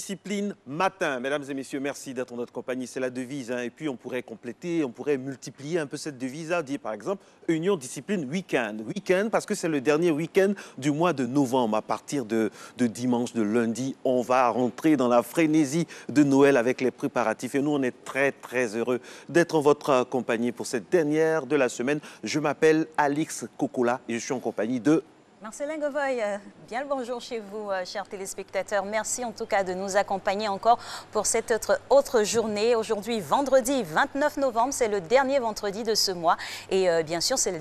discipline, matin. Mesdames et messieurs, merci d'être en notre compagnie. C'est la devise. Et puis, on pourrait compléter, on pourrait multiplier un peu cette devise. Dire, par exemple, union, discipline, week-end. Week-end, parce que c'est le dernier week-end du mois de novembre. À partir de dimanche, de lundi, on va rentrer dans la frénésie de Noël avec les préparatifs. Et nous, on est très, très heureux d'être en votre compagnie pour cette dernière de la semaine. Je m'appelle Alix Kokola et je suis en compagnie de... Marcelin Govoy, bien le bonjour chez vous, chers téléspectateurs. Merci en tout cas de nous accompagner encore pour cette autre journée. Aujourd'hui, vendredi 29 novembre, c'est le dernier vendredi de ce mois. Et bien sûr, c'est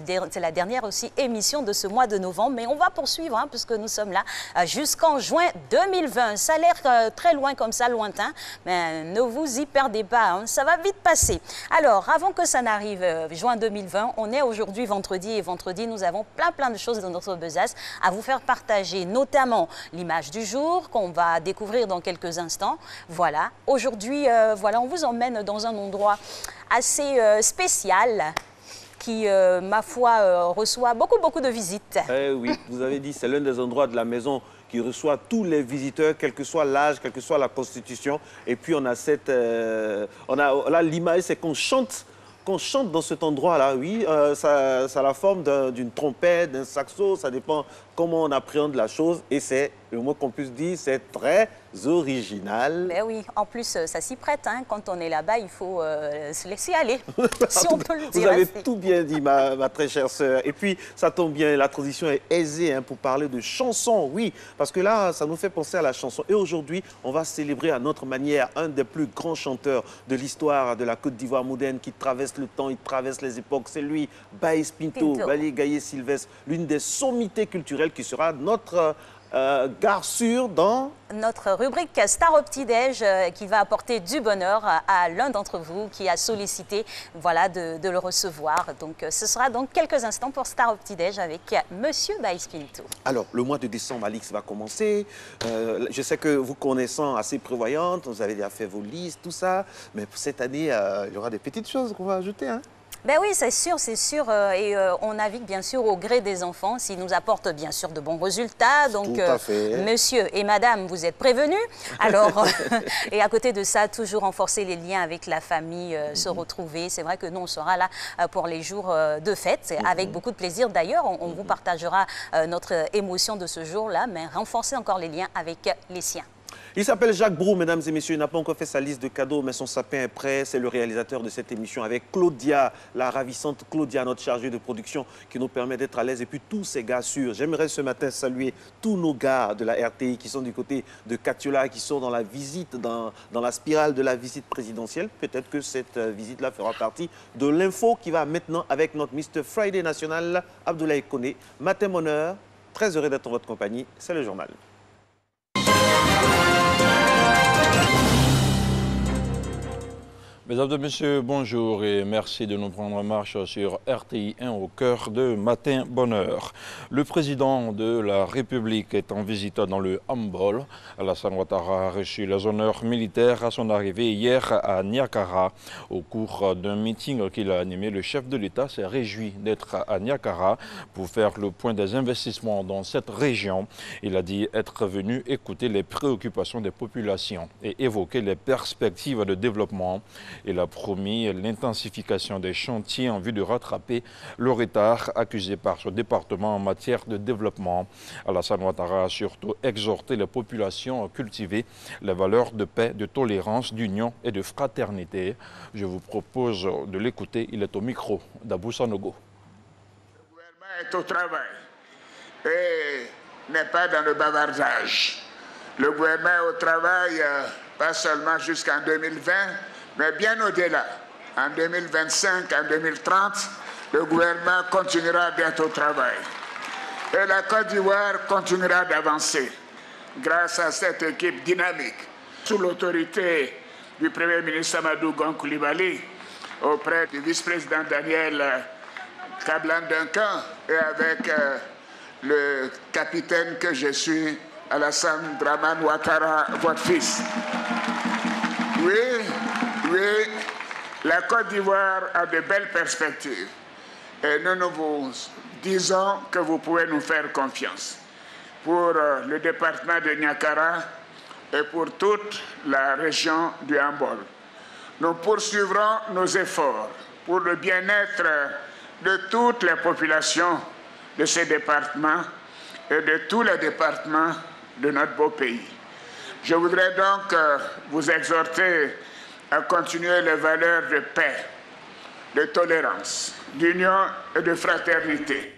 la dernière aussi émission de ce mois de novembre. Mais on va poursuivre, puisque nous sommes là jusqu'en juin 2020. Ça a l'air très loin comme ça, lointain. Mais ne vous y perdez pas, ça va vite passer. Alors, avant que ça n'arrive, juin 2020, on est aujourd'hui vendredi. Et vendredi, nous avons plein de choses dans notre besace à vous faire partager, notamment l'image du jour qu'on va découvrir dans quelques instants. Voilà, aujourd'hui, on vous emmène dans un endroit assez spécial qui, ma foi, reçoit beaucoup de visites. Oui, vous avez dit, c'est l'un des endroits de la maison qui reçoit tous les visiteurs, quel que soit l'âge, quelle que soit la constitution. Et puis, on a là, l'image, c'est qu'on chante dans cet endroit-là, oui, ça a la forme d'une trompette, d'un saxo, ça dépend comment on appréhende la chose. Et c'est, le mot qu'on puisse dire, c'est très original. Ben oui, en plus, ça s'y prête. Quand on est là-bas, il faut se laisser aller, si on peut le dire. Vous avez tout bien dit, ma très chère sœur. Et puis, ça tombe bien, la transition est aisée pour parler de chansons, oui, parce que là, ça nous fait penser à la chanson. Et aujourd'hui, on va célébrer à notre manière un des plus grands chanteurs de l'histoire de la Côte d'Ivoire moderne qui traverse le temps, il traverse les époques. C'est lui, Baïs Pinto, Bali Gaye Sylvestre, l'une des sommités culturelles qui sera notre gare sûre dans notre rubrique Star au petit-déj qui va apporter du bonheur à l'un d'entre vous qui a sollicité de le recevoir. Donc ce sera dans quelques instants pour Star au petit-déj avec Monsieur Baïs Pinto. Alors, le mois de décembre, Alix, va commencer. Je sais que vous connaissant assez prévoyante, vous avez déjà fait vos listes, tout ça. Mais pour cette année, il y aura des petites choses qu'on va ajouter, Ben oui, c'est sûr. Et on navigue bien sûr au gré des enfants, s'ils nous apportent bien sûr de bons résultats. Donc, tout à fait. Monsieur et madame, vous êtes prévenus. Alors, et à côté de ça, toujours renforcer les liens avec la famille, se retrouver. C'est vrai que nous, on sera là pour les jours de fête, avec beaucoup de plaisir. D'ailleurs, on vous partagera notre émotion de ce jour-là, mais renforcer encore les liens avec les siens. Il s'appelle Jacques Brou, mesdames et messieurs. Il n'a pas encore fait sa liste de cadeaux, mais son sapin est prêt. C'est le réalisateur de cette émission avec Claudia, la ravissante Claudia, notre chargée de production, qui nous permet d'être à l'aise. Et puis tous ces gars sûrs. J'aimerais ce matin saluer tous nos gars de la RTI qui sont du côté de Katiola, qui sont dans la visite, dans la spirale de la visite présidentielle. Peut-être que cette visite-là fera partie de l'info qui va maintenant avec notre Mr. Friday National, Abdoulaye Koné. Matin bonheur, très heureux d'être en votre compagnie. C'est le journal. Mesdames et messieurs, bonjour et merci de nous prendre en marche sur RTI 1 au cœur de Matin Bonheur. Le président de la République est en visite dans le handball. Alassane Ouattara a reçu les honneurs militaires à son arrivée hier à Niakara. Au cours d'un meeting qu'il a animé, le chef de l'État s'est réjoui d'être à Niakara pour faire le point des investissements dans cette région. Il a dit être venu écouter les préoccupations des populations et évoquer les perspectives de développement. Il a promis l'intensification des chantiers en vue de rattraper le retard accusé par ce département en matière de développement. Alassane Ouattara a surtout exhorté les populations à cultiver les valeurs de paix, de tolérance, d'union et de fraternité. Je vous propose de l'écouter. Il est au micro d'Abou Sanogo. Le gouvernement est au travail et n'est pas dans le bavardage. Le gouvernement est au travail pas seulement jusqu'en 2020, mais bien au-delà. En 2025, en 2030, le gouvernement continuera d'être au travail. Et la Côte d'Ivoire continuera d'avancer grâce à cette équipe dynamique, sous l'autorité du Premier ministre Amadou Gon Coulibaly, auprès du vice-président Daniel Kablan Duncan et avec le capitaine que je suis, Alassane Dramane Ouattara, votre fils. Oui, la Côte d'Ivoire a de belles perspectives et nous vous disons que vous pouvez nous faire confiance. Pour le département de Niakara, et pour toute la région du Hambol. Nous poursuivrons nos efforts pour le bien-être de toutes les populations de ces départements et de tous les départements de notre beau pays. Je voudrais donc vous exhorter à continuer les valeurs de paix, de tolérance, d'union et de fraternité.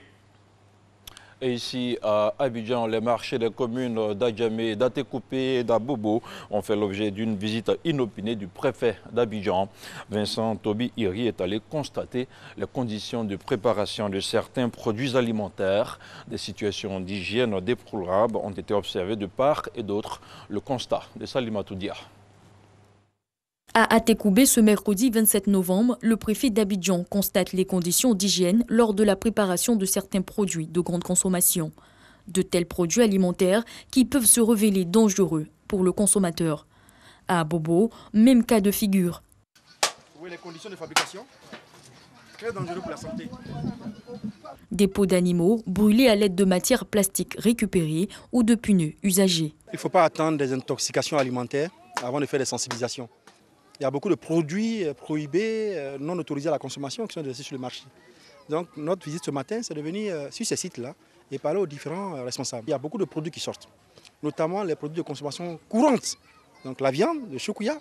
Et ici, à Abidjan, les marchés des communes d'Adjamé, d'Atekoupé et d'Abobo ont fait l'objet d'une visite inopinée du préfet d'Abidjan. Vincent Toby Iri est allé constater les conditions de préparation de certains produits alimentaires. Des situations d'hygiène déplorables ont été observées de part et d'autre. Le constat de Salimatou Dia. À Atekoubé, ce mercredi 27 novembre, le préfet d'Abidjan constate les conditions d'hygiène lors de la préparation de certains produits de grande consommation. De tels produits alimentaires qui peuvent se révéler dangereux pour le consommateur. À Bobo, même cas de figure. Oui, les conditions de fabrication, très dangereux pour la santé. Des peaux d'animaux brûlés à l'aide de matières plastiques récupérées ou de pneus usagés. Il ne faut pas attendre des intoxications alimentaires avant de faire des sensibilisations. Il y a beaucoup de produits prohibés, non autorisés à la consommation qui sont déversés sur le marché. Donc notre visite ce matin, c'est de venir sur ces sites-là et parler aux différents responsables. Il y a beaucoup de produits qui sortent, notamment les produits de consommation courante. Donc la viande, le choukouya,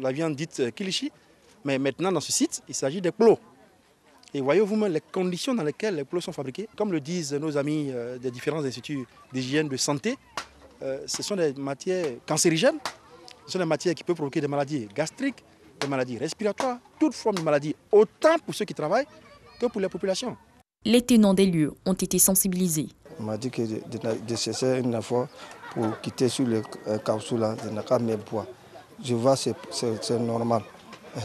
la viande dite kilichi. Mais maintenant dans ce site, il s'agit des plots. Et voyez vous-même les conditions dans lesquelles les plots sont fabriqués. Comme le disent nos amis des différents instituts d'hygiène de santé, ce sont des matières cancérigènes. Ce sont des matières qui peuvent provoquer des maladies gastriques, des maladies respiratoires, toute forme de maladie, autant pour ceux qui travaillent que pour les populations. Les tenants des lieux ont été sensibilisés. On m'a dit que de cesser une fois pour quitter sur le caoutchouc là, je n'ai qu'à mes poids. Je vois c'est normal,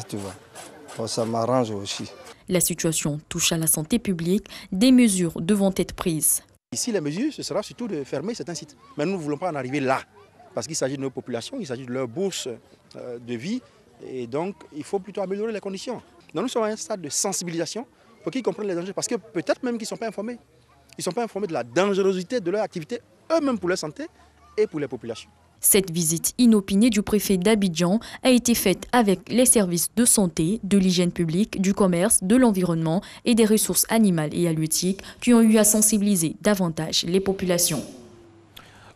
tu vois. Bon, ça m'arrange aussi. La situation touche à la santé publique, des mesures devront être prises. Ici, les mesures, ce sera surtout de fermer certains sites. Mais nous ne voulons pas en arriver là. Parce qu'il s'agit de nos populations, il s'agit de leur bourse de vie. Et donc, il faut plutôt améliorer les conditions. Donc, nous sommes à un stade de sensibilisation pour qu'ils comprennent les dangers. Parce que peut-être même qu'ils ne sont pas informés. Ils ne sont pas informés de la dangerosité de leur activité, eux-mêmes pour leur santé et pour les populations. Cette visite inopinée du préfet d'Abidjan a été faite avec les services de santé, de l'hygiène publique, du commerce, de l'environnement et des ressources animales et halieutiques qui ont eu à sensibiliser davantage les populations.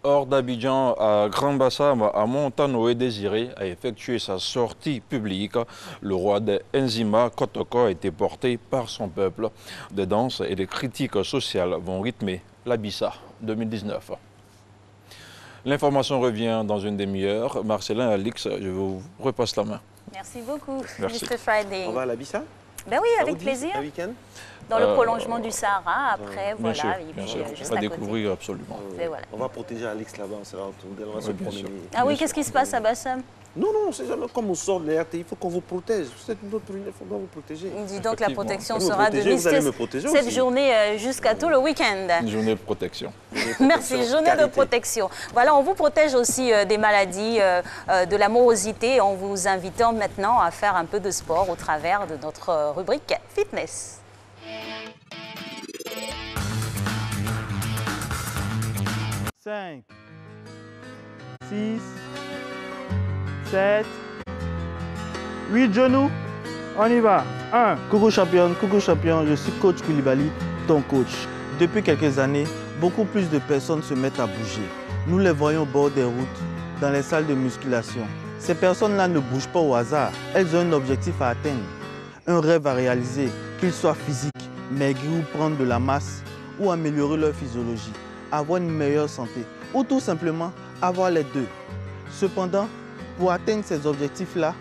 Hors d'Abidjan, à Grand Bassam, à Montanoé Désiré a effectué sa sortie publique. Le roi des Nzima, Kotoko, a été porté par son peuple. Des danses et des critiques sociales vont rythmer l'Abissa 2019. L'information revient dans une demi-heure. Marcelin, Alix, je vous repasse la main. Merci beaucoup, Merci. Mr. Friday. On va à l'Abissa? Ben oui, avec plaisir. Un week-end? Dans le prolongement du Sahara, après, Bien voilà, sûr, et bien puis sûr. juste On va à découvrir côté. absolument. Et voilà. On va protéger Alex là-bas, on va se bien promener. sûr. Ah oui, qu'est-ce qui se passe à Bassam? Non, non, c'est jamais comme on sort de l'RT, il faut qu'on vous protège. C'est notre il faut qu'on vous protéger. Dis donc, la protection Vous me sera de protégez, vous allez rester me protéger cette aussi. journée jusqu'à tout le week-end. Une journée de protection. Merci, journée de protection. Voilà, on vous protège aussi des maladies, de la morosité, en vous invitant maintenant à faire un peu de sport au travers de notre rubrique fitness. « 5, 6, 7, 8 genoux. On y va. 1. Coucou champion, je suis coach Koulibaly, ton coach. Depuis quelques années, beaucoup plus de personnes se mettent à bouger. Nous les voyons au bord des routes, dans les salles de musculation. Ces personnes-là ne bougent pas au hasard. Elles ont un objectif à atteindre, un rêve à réaliser, qu'il soit physique, maigrir ou prendre de la masse, ou améliorer leur physiologie, avoir une meilleure santé, ou tout simplement avoir les deux. Cependant, pour atteindre ces objectifs-là,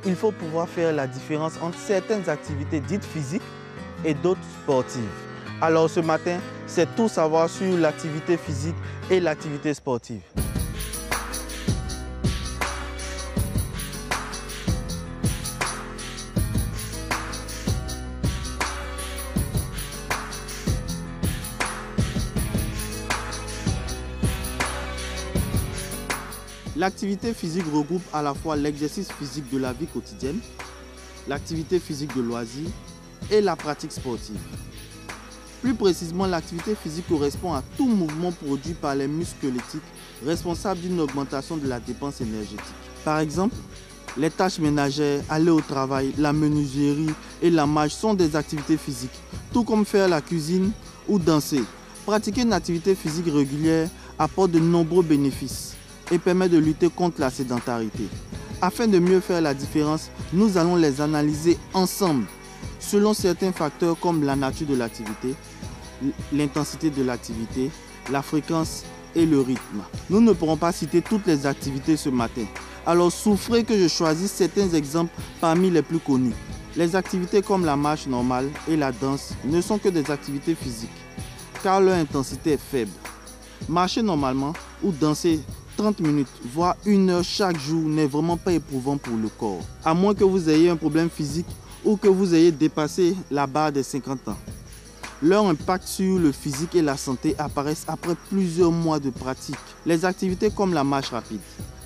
il faut pouvoir faire la différence entre certaines activités dites physiques et d'autres sportives. Alors ce matin, c'est tout savoir sur l'activité physique et l'activité sportive. L'activité physique regroupe à la fois l'exercice physique de la vie quotidienne, l'activité physique de loisir et la pratique sportive. Plus précisément, l'activité physique correspond à tout mouvement produit par les muscles squelettiques responsable d'une augmentation de la dépense énergétique. Par exemple, les tâches ménagères, aller au travail, la menuiserie et la marche sont des activités physiques, tout comme faire la cuisine ou danser. Pratiquer une activité physique régulière apporte de nombreux bénéfices et permet de lutter contre la sédentarité. Afin de mieux faire la différence, nous allons les analyser ensemble selon certains facteurs comme la nature de l'activité, l'intensité de l'activité, la fréquence et le rythme. Nous ne pourrons pas citer toutes les activités ce matin. Alors souffrez que je choisisse certains exemples parmi les plus connus. Les activités comme la marche normale et la danse ne sont que des activités physiques, car leur intensité est faible. Marcher normalement ou danser 30 minutes, voire 1 heure chaque jour n'est vraiment pas éprouvant pour le corps, à moins que vous ayez un problème physique ou que vous ayez dépassé la barre des 50 ans. Leur impact sur le physique et la santé apparaissent après plusieurs mois de pratique. Les activités comme la marche rapide,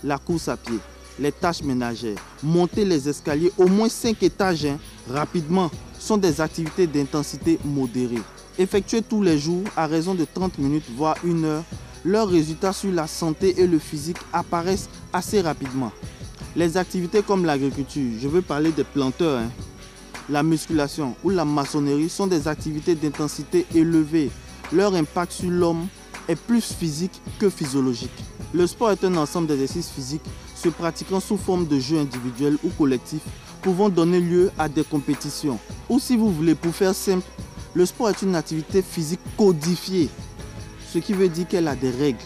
la course à pied, les tâches ménagères, monter les escaliers au moins 5 étages rapidement sont des activités d'intensité modérée. Effectuées tous les jours à raison de 30 minutes voire 1 heure, leurs résultats sur la santé et le physique apparaissent assez rapidement. Les activités comme l'agriculture, je veux parler des planteurs, la musculation ou la maçonnerie sont des activités d'intensité élevée. Leur impact sur l'homme est plus physique que physiologique. Le sport est un ensemble d'exercices physiques se pratiquant sous forme de jeux individuels ou collectifs, pouvant donner lieu à des compétitions. Ou si vous voulez, pour faire simple, le sport est une activité physique codifiée, ce qui veut dire qu'elle a des règles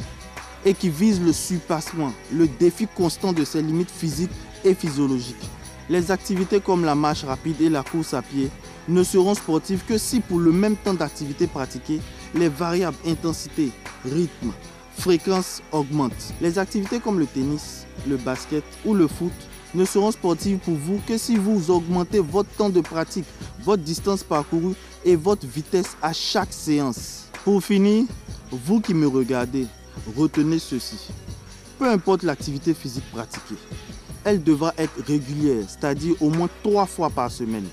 et qui vise le surpassement, le défi constant de ses limites physiques et physiologiques. Les activités comme la marche rapide et la course à pied ne seront sportives que si pour le même temps d'activité pratiquée, les variables intensité, rythme, fréquence augmentent. Les activités comme le tennis, le basket ou le foot ne seront sportives pour vous que si vous augmentez votre temps de pratique, votre distance parcourue et votre vitesse à chaque séance. Pour finir, vous qui me regardez, retenez ceci. Peu importe l'activité physique pratiquée, elle devra être régulière, c'est-à-dire au moins 3 fois par semaine,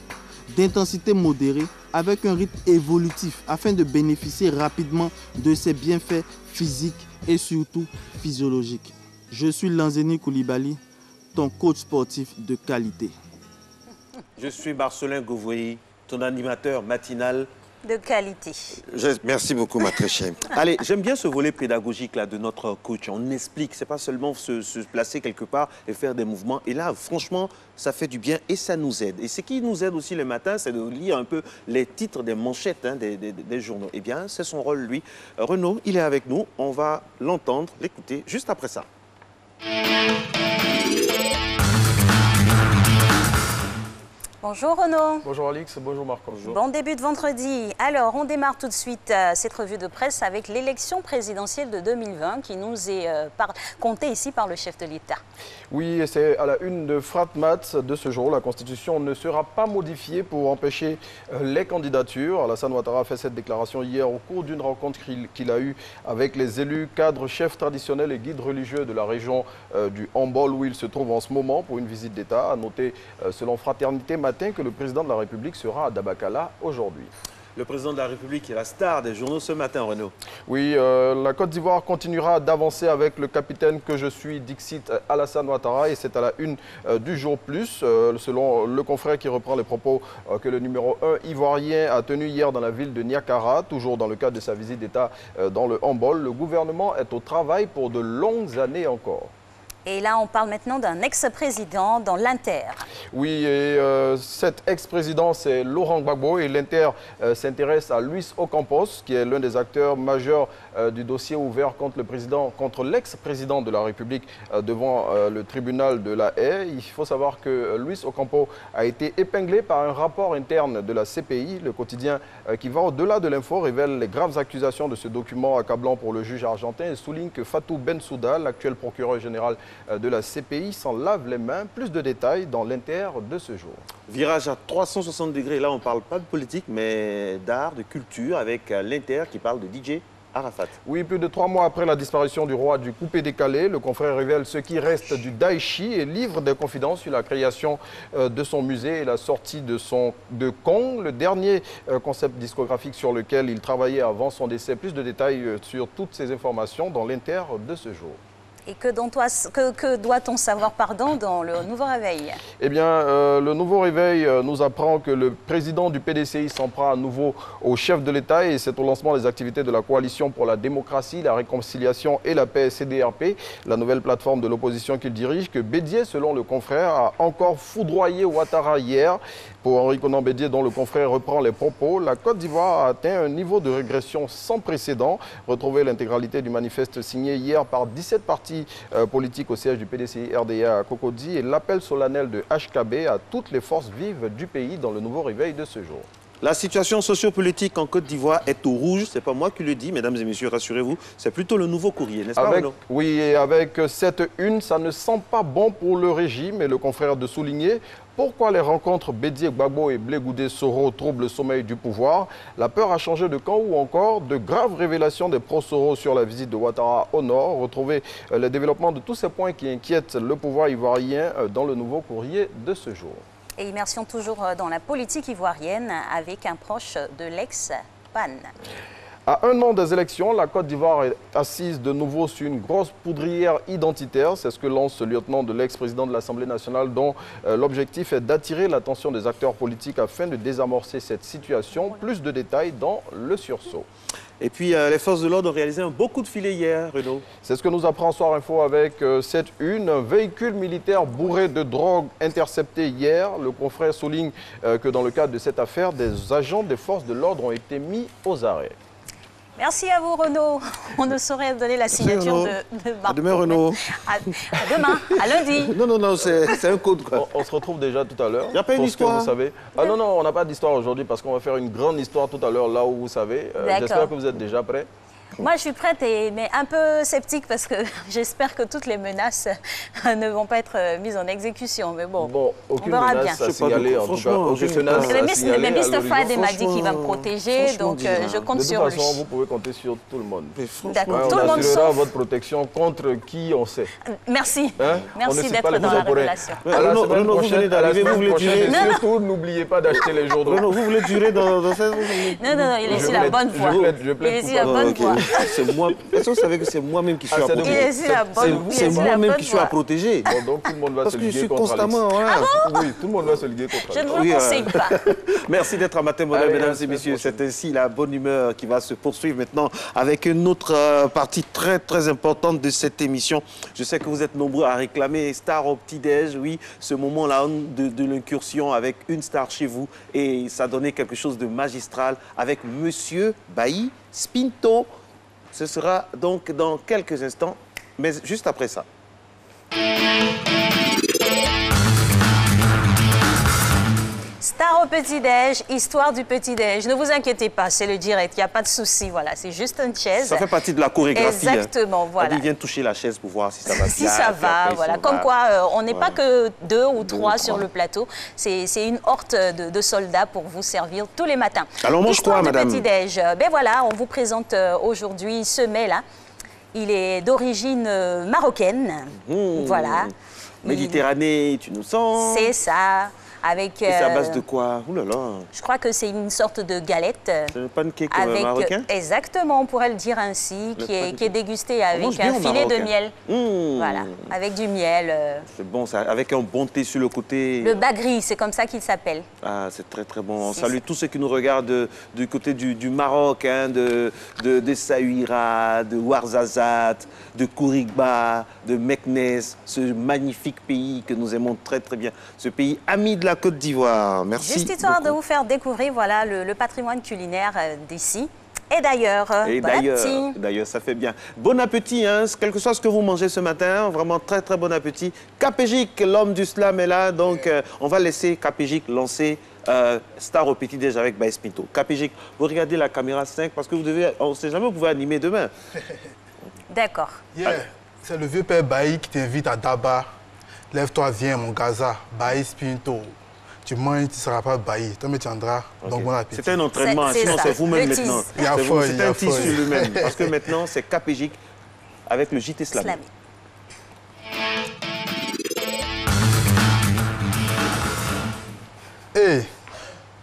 d'intensité modérée avec un rythme évolutif afin de bénéficier rapidement de ses bienfaits physiques et surtout physiologiques. Je suis Lanzeni Koulibaly, ton coach sportif de qualité. Je suis Marcelin Gouvoyi, ton animateur matinal de qualité. Merci beaucoup, ma très chère. Allez, j'aime bien ce volet pédagogique là de notre coach. On explique, c'est pas seulement se placer quelque part et faire des mouvements. Et là, franchement, ça fait du bien et ça nous aide. Et ce qui nous aide aussi le matin, c'est de lire un peu les titres des manchettes des journaux. Eh bien, c'est son rôle, lui. Renaud, il est avec nous. On va l'entendre, l'écouter juste après ça. Bonjour Renaud. Bonjour Alix, bonjour Marc. Bonjour. Bon début de vendredi. Alors, on démarre tout de suite cette revue de presse avec l'élection présidentielle de 2020 qui nous est comptée ici par le chef de l'État. Oui, c'est à la une de Fratmat de ce jour. La Constitution ne sera pas modifiée pour empêcher les candidatures. Alassane Ouattara a fait cette déclaration hier au cours d'une rencontre qu'il a eue avec les élus, cadres, chefs traditionnels et guides religieux de la région du Hambol où il se trouve en ce moment pour une visite d'État. À noter, selon Fraternité Matin, que le président de la République sera à Dabakala aujourd'hui. Le président de la République est la star des journaux ce matin, Renaud. Oui, la Côte d'Ivoire continuera d'avancer avec le capitaine que je suis, Dixit Alassane Ouattara, et c'est à la une du jour plus, selon le confrère qui reprend les propos que le numéro 1 ivoirien a tenus hier dans la ville de Niakara, toujours dans le cadre de sa visite d'État dans le Hambol. Le gouvernement est au travail pour de longues années encore. Et là, on parle maintenant d'un ex-président dans l'Inter. Oui, et cet ex-président, c'est Laurent Gbagbo. Et l'Inter s'intéresse à Luis Ocampos, qui est l'un des acteurs majeurs du dossier ouvert contre l'ex-président de la République devant le tribunal de La Haye. Il faut savoir que Luis Ocampos a été épinglé par un rapport interne de la CPI. Le quotidien qui va au-delà de l'info révèle les graves accusations de ce document accablant pour le juge argentin et souligne que Fatou Bensouda, l'actuel procureur général de la CPI, s'en lave les mains. Plus de détails dans l'Inter de ce jour. Virage à 360 degrés. Là, on ne parle pas de politique, mais d'art, de culture, avec l'Inter qui parle de DJ. Arafat. Oui, plus de 3 mois après la disparition du roi du coupé-décalé, le confrère révèle ce qui reste du Daichi et livre des confidences sur la création de son musée et la sortie de Kong, le dernier concept discographique sur lequel il travaillait avant son décès. Plus de détails sur toutes ces informations dans l'Inter de ce jour. Et que doit-on savoir dans le Nouveau Réveil? Eh bien, le Nouveau Réveil nous apprend que le président du PDCI s'en prend à nouveau au chef de l'État et c'est au lancement des activités de la Coalition pour la démocratie, la réconciliation et la paix CDRP, la nouvelle plateforme de l'opposition qu'il dirige, que Bédié, selon le confrère, a encore foudroyé Ouattara hier. Pour Henri Konan Bédié, dont le confrère reprend les propos, la Côte d'Ivoire a atteint un niveau de régression sans précédent. Retrouvez l'intégralité du manifeste signé hier par 17 partis politiques au siège du PDCI RDA à Cocody et l'appel solennel de HKB à toutes les forces vives du pays dans le Nouveau Réveil de ce jour. La situation sociopolitique en Côte d'Ivoire est au rouge. Ce n'est pas moi qui le dis, mesdames et messieurs, rassurez-vous. C'est plutôt le Nouveau Courrier, n'est-ce pas, Renaud? Oui, et avec cette une, ça ne sent pas bon pour le régime et le confrère de souligner pourquoi les rencontres Bédié-Gbagbo et Blé-Goudé-Soro troublent le sommeil du pouvoir. La peur a changé de camp ou encore de graves révélations des pro-Soro sur la visite de Ouattara au nord. Retrouvez le développement de tous ces points qui inquiètent le pouvoir ivoirien dans le Nouveau Courrier de ce jour. Et immersion toujours dans la politique ivoirienne avec un proche de l'ex-PAN. À un an des élections, la Côte d'Ivoire est assise de nouveau sur une grosse poudrière identitaire. C'est ce que lance ce lieutenant de l'ex-président de l'Assemblée nationale dont l'objectif est d'attirer l'attention des acteurs politiques afin de désamorcer cette situation. Plus de détails dans le sursaut. Et puis, les forces de l'ordre ont réalisé un beau coup de filet hier, Renaud. C'est ce que nous apprend Soir Info avec cette une. Un véhicule militaire bourré de drogue intercepté hier. Le confrère souligne que dans le cadre de cette affaire, des agents des forces de l'ordre ont été mis aux arrêts. Merci à vous, Renaud. On ne saurait donner la signature de Marc. À demain, Renaud. À demain, à lundi. Non, c'est un code. On se retrouve déjà tout à l'heure. Il n'y a pas une histoire. Vous savez. Ah non, on n'a pas d'histoire aujourd'hui parce qu'on va faire une grande histoire tout à l'heure là où vous savez. J'espère que vous êtes déjà prêts. Moi, je suis prête, mais un peu sceptique parce que j'espère que toutes les menaces ne vont pas être mises en exécution. Mais bon, on verra bien. À signaler, en tout cas, le Mr. Friday m'a dit qu'il va me protéger, donc je compte sur lui. De toute façon, vous pouvez compter sur tout le monde. D'accord, tout le monde assurera votre protection contre qui on sait. Merci. Merci d'être dans la révélation. Renaud, vous venez d'arriver, vous voulez durer. Surtout, n'oubliez pas d'acheter les journaux. Renaud, vous voulez durer dans cette... Non, il est sur la bonne voie. Il est sur la bonne voie. C'est moi. Est-ce que vous savez que c'est moi-même qui suis à protéger? C'est moi-même qui suis à protéger. Bon, donc tout le monde va se liguer contre Alex. Oui, tout le monde va se liguer contre Alex. Je ne vous conseille pas. Merci d'être à Matin Bonheur, mesdames et messieurs. C'est ainsi la bonne humeur qui va se poursuivre maintenant avec une autre partie très très importante de cette émission. Je sais que vous êtes nombreux à réclamer Star au petit-déj. Oui, ce moment-là de l'incursion avec une star chez vous. Et ça donnait quelque chose de magistral avec Monsieur Bailly Spinto. Ce sera donc dans quelques instants, mais juste après ça. Star au petit-déj, histoire du petit-déj. Ne vous inquiétez pas, c'est le direct, il n'y a pas de souci. Voilà, c'est juste une chaise. Ça fait partie de la chorégraphie. Exactement, voilà. Il vient toucher la chaise pour voir si ça va bien. Si ça va, voilà. Comme quoi, on n'est pas que 2 ou 3 sur le plateau. C'est une horte de soldats pour vous servir tous les matins. Alors, mange quoi, madame? Petit-déj. Ben voilà, on vous présente aujourd'hui ce mets-là. Il est d'origine marocaine. Voilà. Méditerranée, tu nous sens? C'est ça. Avec, c'est à base de quoi? Ouh là là. Je crois que c'est une sorte de galette. C'est un pancake marocain? Exactement, on pourrait le dire ainsi, qui est dégusté avec un filet de miel. Voilà, avec du miel. C'est bon, ça, avec un bon thé sur le côté. Le bagri, c'est comme ça qu'il s'appelle. Ah, c'est très très bon. On salue tous ceux qui nous regardent du côté du Maroc, hein, de Saouira, de Ouarzazate, de Kourigba, de Meknes, ce magnifique pays que nous aimons très très bien. Ce pays ami de la Côte d'Ivoire. Merci. Juste histoire de vous faire découvrir voilà, le patrimoine culinaire d'ici. Et d'ailleurs, d'ailleurs, ça fait bien. Bon appétit, hein, quel que soit ce que vous mangez ce matin, vraiment très très bon appétit. Capégic, l'homme du slam est là, donc on va laisser Capégic lancer Star au petit-déj avec Bailly Spinto. Capégic, vous regardez la caméra 5 parce que vous devez, on ne sait jamais, vous pouvez animer demain. D'accord. C'est le vieux père Bailly qui t'invite à Daba. Lève-toi, viens, mon Gaza, Bailly Spinto. tu manges, tu ne seras pas bailli. Toi, mais tu andras. Donc, bon appétit. C'est un entraînement, sinon c'est vous-même maintenant. C'est un tis sur lui-même. Parce que maintenant, c'est Capégique avec le JT Slamé. Hey,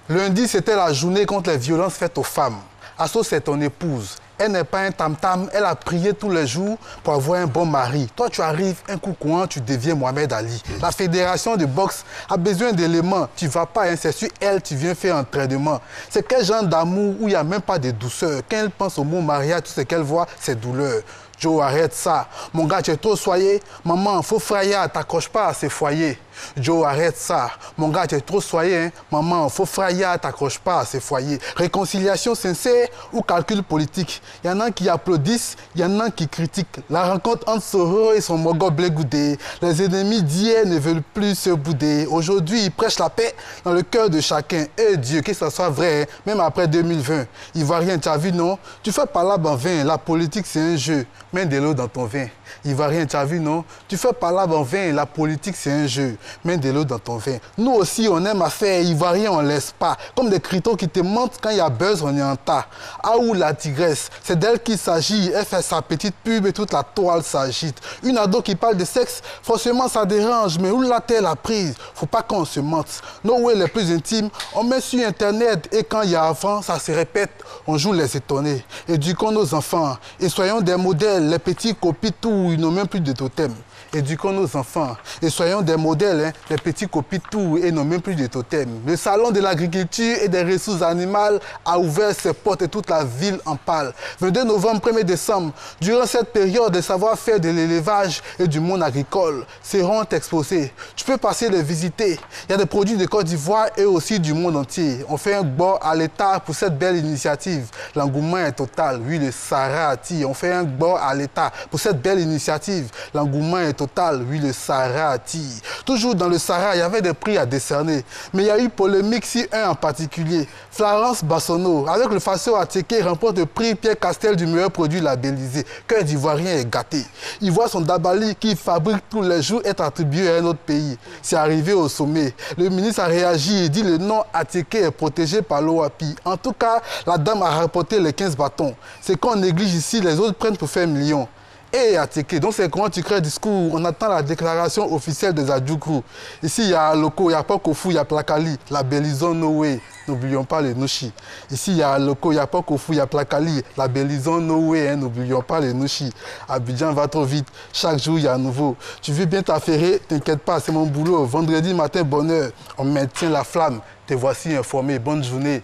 lundi, c'était la journée contre les violences faites aux femmes. Asso, c'est ton épouse. Elle n'est pas un tam-tam, elle a prié tous les jours pour avoir un bon mari. Toi, tu arrives, un coup courant, tu deviens Mohamed Ali. La fédération de boxe a besoin d'éléments. Tu ne vas pas, hein, c'est sur elle, tu viens faire entraînement. C'est quel genre d'amour où il n'y a même pas de douceur. Quand elle pense au mot mariage, tout ce qu'elle voit, c'est douleur. Joe, arrête ça. Mon gars, tu es trop soyé. Maman, faut frayer, t'accroche pas à ces foyers. Joe, arrête ça. Mon gars, tu es trop soyé. Hein? Maman, faut frayer, t'accroche pas à ces foyers. Réconciliation sincère ou calcul politique. Il y en a qui applaudissent, il y en a qui critiquent. La rencontre entre Soro et son mogo Blégoudé. Les ennemis d'hier ne veulent plus se bouder. Aujourd'hui, ils prêchent la paix dans le cœur de chacun. Et Dieu, que ça soit vrai, hein? Même après 2020. Ivoirien, tu as vu, non? Tu fais pas là en vain. La politique, c'est un jeu. Mets de l'eau dans ton vin. Ivoirien, tu as vu, non? Tu fais pas là en vain. La politique, c'est un jeu. Mets de l'eau dans ton vin. Nous aussi, on aime à faire. Ivoirien, on laisse pas. Comme des critons qui te mentent quand il y a buzz, on est en tas. Ah ou la tigresse, c'est d'elle qu'il s'agit. Elle fait sa petite pub et toute la toile s'agite. Une ado qui parle de sexe, forcément ça dérange. Mais où l'a-t-elle apprise? Faut pas qu'on se mente. Nos way les plus intimes, on met sur Internet. Et quand il y a avant, ça se répète. On joue les étonnés. Éduquons nos enfants. Et soyons des modèles. Les petits copient tout, ils n'ont même plus de totem. Éduquons nos enfants et soyons des modèles. Hein. Les petits copient tout et n'ont même plus de totem. Le salon de l'agriculture et des ressources animales a ouvert ses portes et toute la ville en parle. 22 novembre, 1er décembre, durant cette période, les savoir-faire de l'élevage et du monde agricole seront exposés. Tu peux passer les visiter. Il y a des produits de Côte d'Ivoire et aussi du monde entier. On fait un bord à l'État pour cette belle initiative. L'engouement est total. Oui, le Sahara attire. On fait un bord à l'État pour cette belle initiative. L'engouement est total. Oui, le Sahara attire. Toujours dans le Sahara, il y avait des prix à décerner. Mais il y a eu polémique sur un en particulier. Florence Bassonneau, avec le Faso Ateke, remporte le prix Pierre Castel du meilleur produit labellisé. Cœur d'Ivoirien est gâté. Il voit son dabali qu'il fabrique tous les jours être attribué à un autre pays. C'est arrivé au sommet. Le ministre a réagi et dit le nom Ateke est protégé par l'OAPI. En tout cas, la dame a rapporté les 15 bâtons. C'est qu'on néglige ici, les autres prennent pour faire millions. Et Ateke, donc c'est comment tu crées un discours. On attend la déclaration officielle des Adjoukrou. Ici, il y a Loco, il y a Pokofu, il y a Plakali, labellisons Noé. N'oublions pas les Nushi. Ici, il y a Loco, il y a Pokofu, il y a Plakali, labellisons Noé. Hein, n'oublions pas les Nushi. Abidjan va trop vite. Chaque jour, il y a un nouveau. Tu veux bien t'affairer, t'inquiète pas, c'est mon boulot. Vendredi matin, bonne heure. On maintient la flamme. Te voici informé. Bonne journée.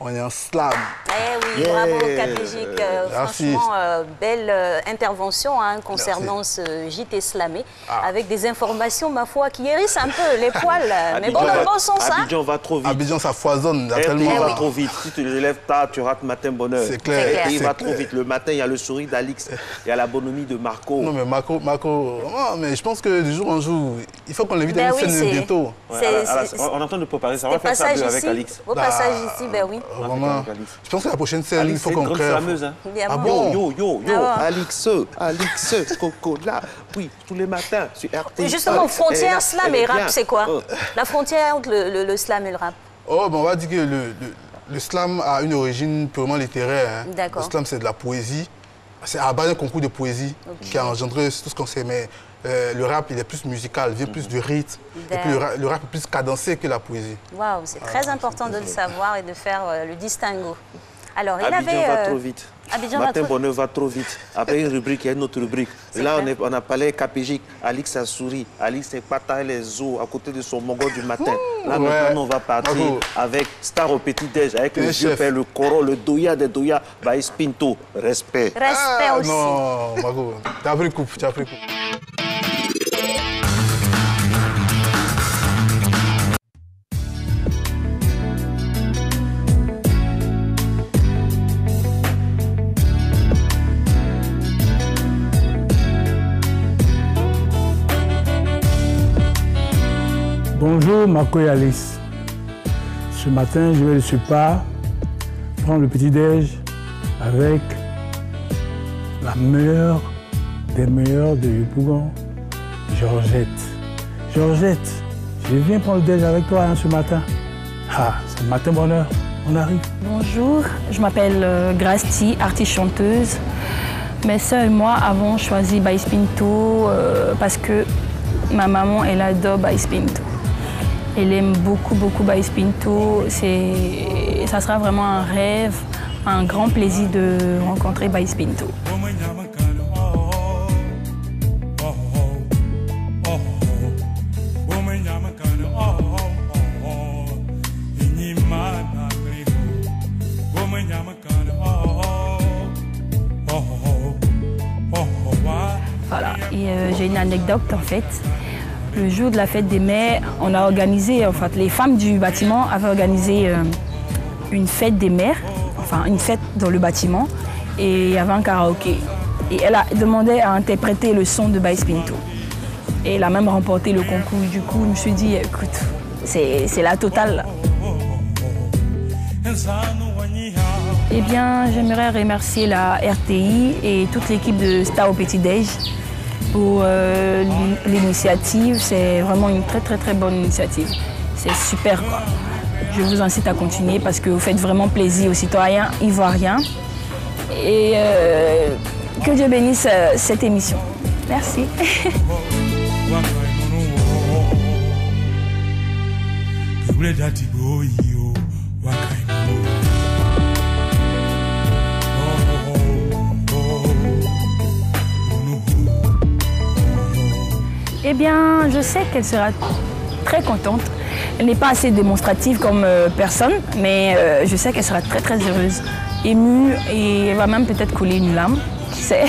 On est en slam. Eh oui, bravo Capégique. Franchement, belle intervention hein, concernant ce JT Slamé, avec des informations, ma foi, qui hérissent un peu les poils. Mais bon, dans le bon sens. Abidjan va trop vite. Abidjan, ça foisonne. Il va trop vite. Si tu te lèves tard, tu rates matin bonheur. C'est clair. Et il va trop vite. Le matin, il y a le sourire d'Alix. Il y a la bonhomie de Marco. Non, mais Marco, mais je pense que du jour en jour, il faut qu'on l'invite à une scène bientôt. On est en train de préparer ça. On va faire ça avec Alix. Au passage ici, ben oui. Vraiment. Je pense que la prochaine scène, il faut qu'on crée. Fameuse, hein. Ah bon? Yo, Alix, Coco-là. Oui, tous les matins sur RT. Justement, frontière slam et rap, c'est quoi? La frontière entre le slam et le rap? Oh, ben on va dire que le slam a une origine purement littéraire. Hein. D'accord. Le slam, c'est de la poésie. C'est à base d'un concours de poésie qui a engendré tout ce qu'on sait. Mais le rap, il est plus musical, il vient plus du rythme. Et puis le rap est plus cadencé que la poésie. Waouh, c'est très important de le savoir et de faire le distinguo. Alors, il Abidjan avait... va trop vite. Matin bonheur va trop vite. Après une rubrique, il y a une autre rubrique. Et là, on a parlé Capégique. Alix a souri. Alix est pas les os à côté de son mongo du matin. Là, maintenant, on va partir avec Star au petit-déj, avec le vieux père, le coro, le doya des doya, Baïs Pinto. Respect. Respect aussi. Non, Mago, t'as pris coupe, Bonjour Marco et Alice. Ce matin, je vais de ce pas prendre le petit-déj avec la meilleure des meilleures de Yopougon, Georgette. Georgette, Je viens prendre le déj avec toi hein, ce matin. Ah, c'est le matin bonheur, on arrive. Bonjour, je m'appelle Grasti, artiste chanteuse. Mes soeurs et moi avons choisi Baïs Pinto parce que ma maman, elle adore Baïs Pinto. Elle aime beaucoup, beaucoup Baïs Pinto. Ça sera vraiment un rêve, un grand plaisir de rencontrer Baïs Pinto. Voilà, et j'ai une anecdote en fait. Le jour de la fête des mères, on a organisé, en fait, les femmes du bâtiment avaient organisé une fête des mères, enfin une fête dans le bâtiment, et il y avait un karaoké. Et elle a demandé à interpréter le son de Baïs Pinto. Et elle a même remporté le concours. Du coup, je me suis dit, écoute, c'est la totale. Eh bien, j'aimerais remercier la RTI et toute l'équipe de Star au Petit-Déj pour l'initiative. C'est vraiment une très, très, très bonne initiative. C'est super, quoi. Je vous incite à continuer parce que vous faites vraiment plaisir aux citoyens ivoiriens. Et que Dieu bénisse cette émission. Merci. Eh bien, je sais qu'elle sera très contente. Elle n'est pas assez démonstrative comme personne, mais je sais qu'elle sera très très heureuse, émue, et elle va même peut-être couler une larme, qui sait.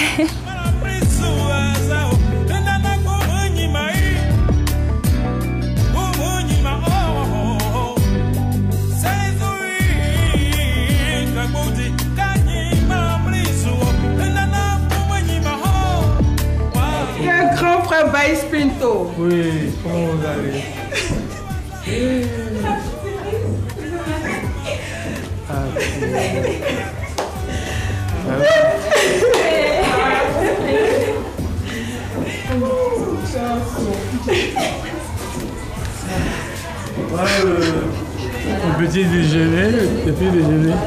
Baïs Pinto. Oui, comment vous allez? Mon petit déjeuner, le petit déjeuner.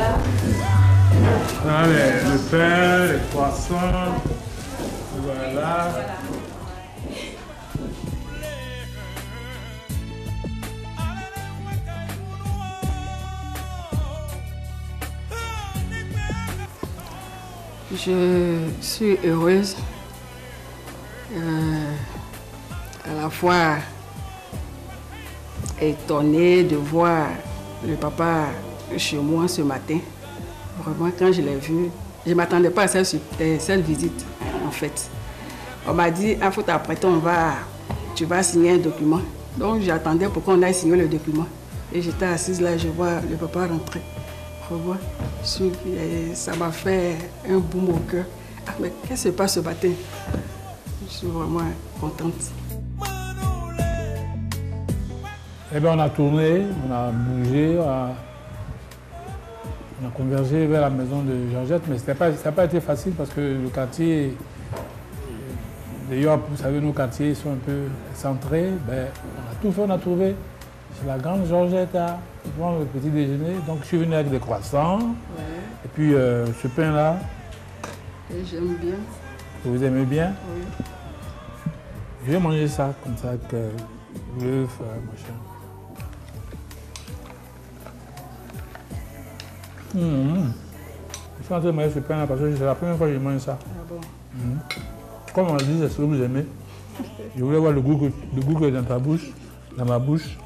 Voilà, le pain, les croissants. Voilà. Je suis heureuse, à la fois étonnée de voir le papa chez moi ce matin. Vraiment, quand je l'ai vu, je ne m'attendais pas à cette visite, en fait. On m'a dit, il faut t'apprêter, tu vas signer un document. Donc, j'attendais pour qu'on aille signer le document. Et j'étais assise là, je vois le papa rentrer. Ça m'a fait un boum au cœur. Ah, mais qu'est-ce qui se passe ce matin? Je suis vraiment contente. Eh bien, on a tourné, on a bougé, on a convergé vers la maison de Georgette, mais ça n'a pas été facile parce que le quartier, d'ailleurs, vous savez, nos quartiers sont un peu centrés. Ben, on a tout fait, on a trouvé. C'est la grande Georgette à prendre le petit déjeuner. Donc je suis venu avec des croissants. Ouais. Et puis ce pain-là. Et j'aime bien. Vous aimez bien? Oui. Je vais manger ça comme ça avec l'œuf, machin. Je suis en train de manger ce pain-là parce que c'est la première fois que je mange ça. Ah bon? Comme on dit, c'est ce que vous aimez. Je voulais voir le goût que dans ta bouche, dans ma bouche.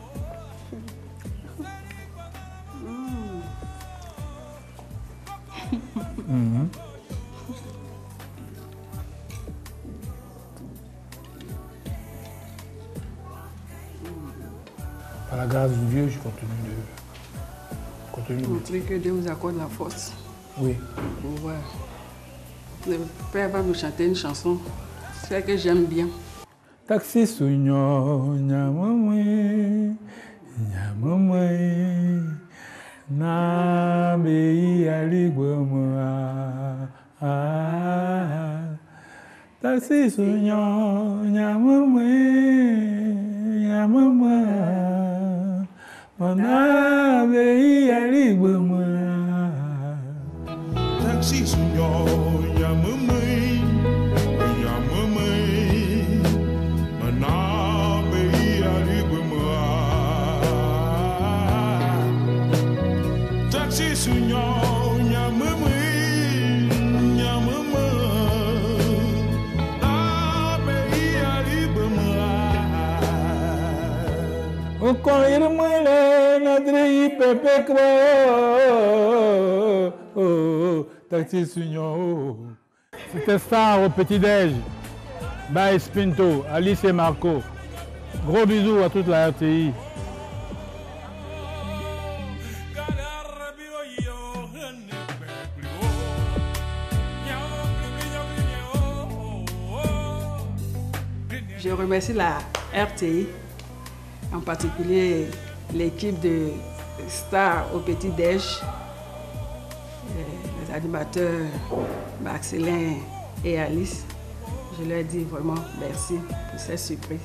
Par la grâce de Dieu, je continue de montrer que Dieu vous accorde la force. Oui. Pour voir. Le père va nous chanter une chanson, celle que j'aime bien. Taxi Sougno, Nyamamwe, Nyamamwe, Nabe Aligwama. Taxi Sougno, Nyamamwe, Nyamamwe. C'était ça au petit-déj. By Spinto, Alice et Marco. Gros bisous à toute la RTI. Je remercie la RTI, en particulier l'équipe de Star au petit-déj, les animateurs Marcelin et Alice. Je leur dis vraiment merci pour cette surprise.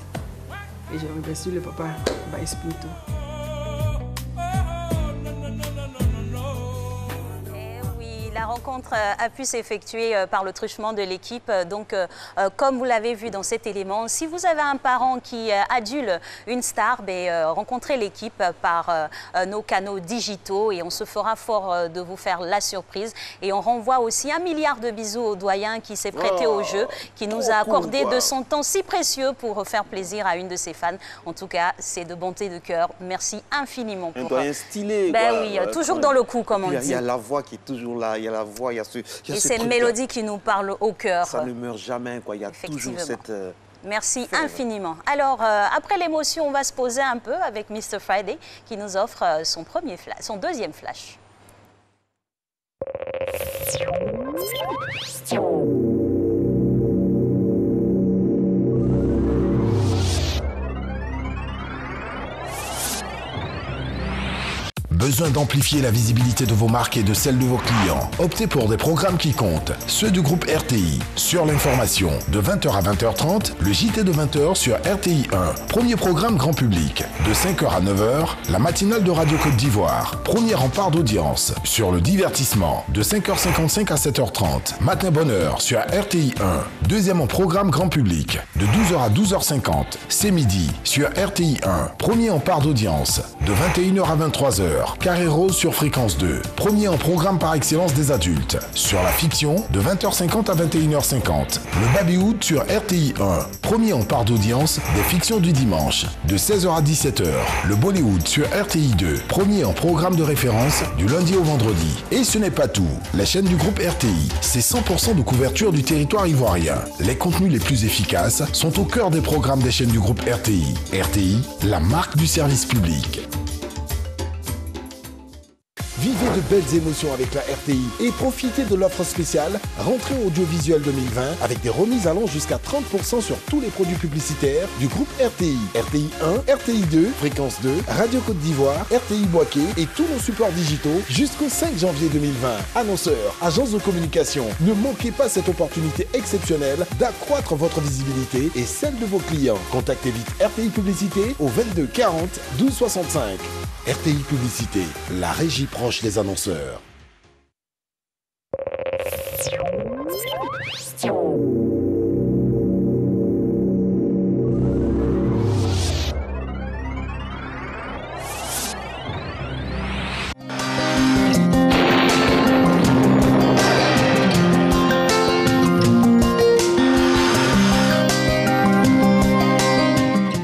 Et je remercie le papa Baïspinto. La rencontre a pu s'effectuer par le truchement de l'équipe. Donc, comme vous l'avez vu dans cet élément, si vous avez un parent qui adule une star, rencontrez l'équipe par nos canaux digitaux et on se fera fort de vous faire la surprise. Et on renvoie aussi 1 milliard de bisous au doyen qui s'est prêté au jeu, qui nous a accordé de son temps si précieux pour faire plaisir à une de ses fans. En tout cas, c'est de bonté de cœur. Merci infiniment pour... Un doyen stylé. Oui, toujours dans le coup, comme on dit. Il y a la voix qui est toujours là. Il y a la voix, il y a ce... Et c'est une mélodie qui nous parle au cœur. Ça ne meurt jamais, quoi. Il y a toujours cette... Merci infiniment. Alors, après l'émotion, on va se poser un peu avec Mr. Friday qui nous offre son deuxième flash. Besoin d'amplifier la visibilité de vos marques et de celle de vos clients? Optez pour des programmes qui comptent, ceux du groupe RTI. Sur l'information, de 20h à 20h30, le JT de 20h sur RTI 1. Premier programme grand public. De 5h à 9h, la matinale de Radio Côte d'Ivoire. Premier rempart d'audience. Sur le divertissement, de 5h55 à 7h30. Matin bonheur sur RTI 1. Deuxième programme grand public. De 12h à 12h50. C'est midi sur RTI 1. Premier en part d'audience. De 21h à 23h. Carré Rose sur Fréquence 2. Premier en programme par excellence des adultes. Sur la fiction, de 20h50 à 21h50. Le Babyhood sur RTI 1. Premier en part d'audience des fictions du dimanche. De 16h à 17h. Le Bollywood sur RTI 2. Premier en programme de référence du lundi au vendredi. Et ce n'est pas tout. La chaîne du groupe RTI, c'est 100% de couverture du territoire ivoirien. Les contenus les plus efficaces sont au cœur des programmes des chaînes du groupe RTI. RTI, la marque du service public. Vivez de belles émotions avec la RTI et profitez de l'offre spéciale Rentrée audiovisuelle 2020 avec des remises allant jusqu'à 30% sur tous les produits publicitaires du groupe RTI. RTI 1, RTI 2, Fréquence 2, Radio Côte d'Ivoire, RTI Boaké et tous nos supports digitaux jusqu'au 5 janvier 2020. Annonceurs, agences de communication, ne manquez pas cette opportunité exceptionnelle d'accroître votre visibilité et celle de vos clients. Contactez vite RTI Publicité au 22 40 12 65. RTI Publicité, la régie proche des annonceurs.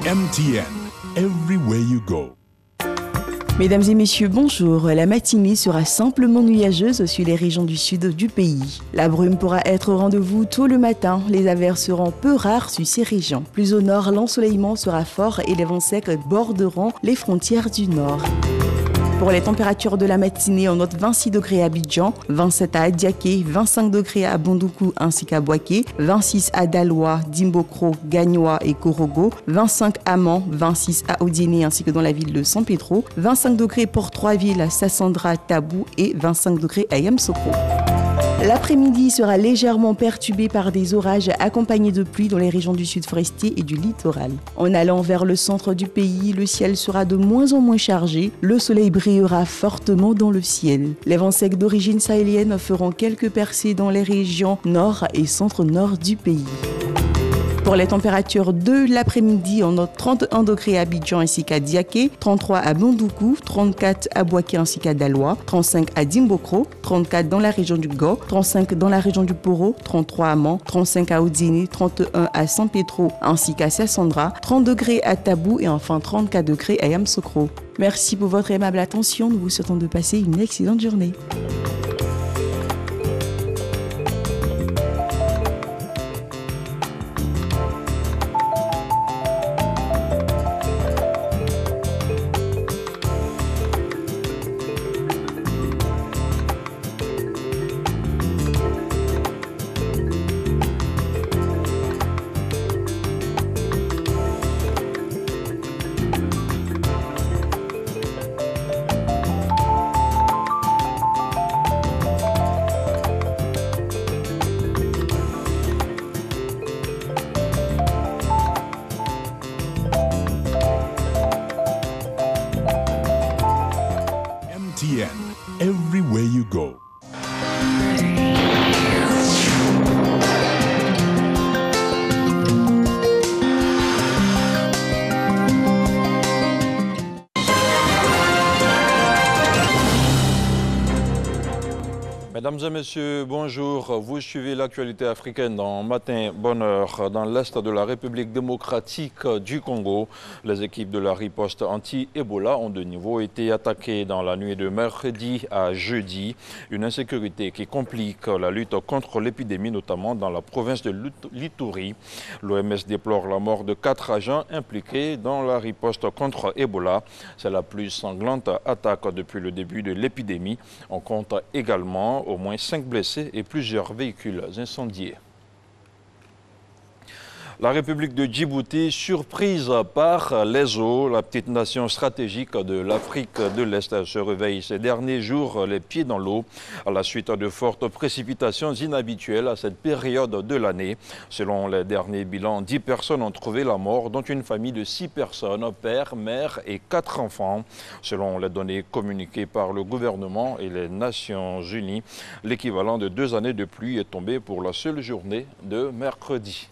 MTN, everywhere you go. Mesdames et messieurs, bonjour. La matinée sera simplement nuageuse sur les régions du sud du pays. La brume pourra être au rendez-vous tôt le matin. Les averses seront peu rares sur ces régions. Plus au nord, l'ensoleillement sera fort et les vents secs borderont les frontières du nord. Pour les températures de la matinée, on note 26 degrés à Abidjan, 27 à Adiaké, 25 degrés à Bondoukou ainsi qu'à Boaké, 26 à Daloa, Dimbokro, Gagnoa et Korogo, 25 à Mans, 26 à Odiéné ainsi que dans la ville de San Pedro, 25 degrés pour Trois-Villes, Sassandra, Tabou et 25 degrés à Yamoussoukro. L'après-midi sera légèrement perturbé par des orages accompagnés de pluie dans les régions du sud forestier et du littoral. En allant vers le centre du pays, le ciel sera de moins en moins chargé. Le soleil brillera fortement dans le ciel. Les vents secs d'origine sahélienne feront quelques percées dans les régions nord et centre-nord du pays. Pour les températures de l'après-midi, on note 31 degrés à Abidjan ainsi qu'à Diaké, 33 à Bandoukou, 34 à Boaké ainsi qu'à Daloa, 35 à Dimbokro, 34 dans la région du Go, 35 dans la région du Poro, 33 à Man, 35 à Oudzini, 31 à San Pedro ainsi qu'à Sassandra, 30 degrés à Tabou et enfin 34 degrés à Yamoussoukro. Merci pour votre aimable attention. Nous vous souhaitons de passer une excellente journée. MTN, everywhere you go. Mesdames et messieurs, bonjour. Vous suivez l'actualité africaine dans Matin Bonheur. Dans l'est de la République démocratique du Congo, les équipes de la riposte anti-Ebola ont de nouveau été attaquées dans la nuit de mercredi à jeudi. Une insécurité qui complique la lutte contre l'épidémie, notamment dans la province de l'Ituri. L'OMS déplore la mort de 4 agents impliqués dans la riposte contre Ebola. C'est la plus sanglante attaque depuis le début de l'épidémie. On compte également au moins 5 blessés et plusieurs véhicules incendiés. La République de Djibouti, surprise par les eaux, la petite nation stratégique de l'Afrique de l'Est se réveille ces derniers jours les pieds dans l'eau à la suite de fortes précipitations inhabituelles à cette période de l'année. Selon les derniers bilans, 10 personnes ont trouvé la mort, dont une famille de 6 personnes, père, mère et 4 enfants. Selon les données communiquées par le gouvernement et les Nations Unies, l'équivalent de 2 années de pluie est tombé pour la seule journée de mercredi.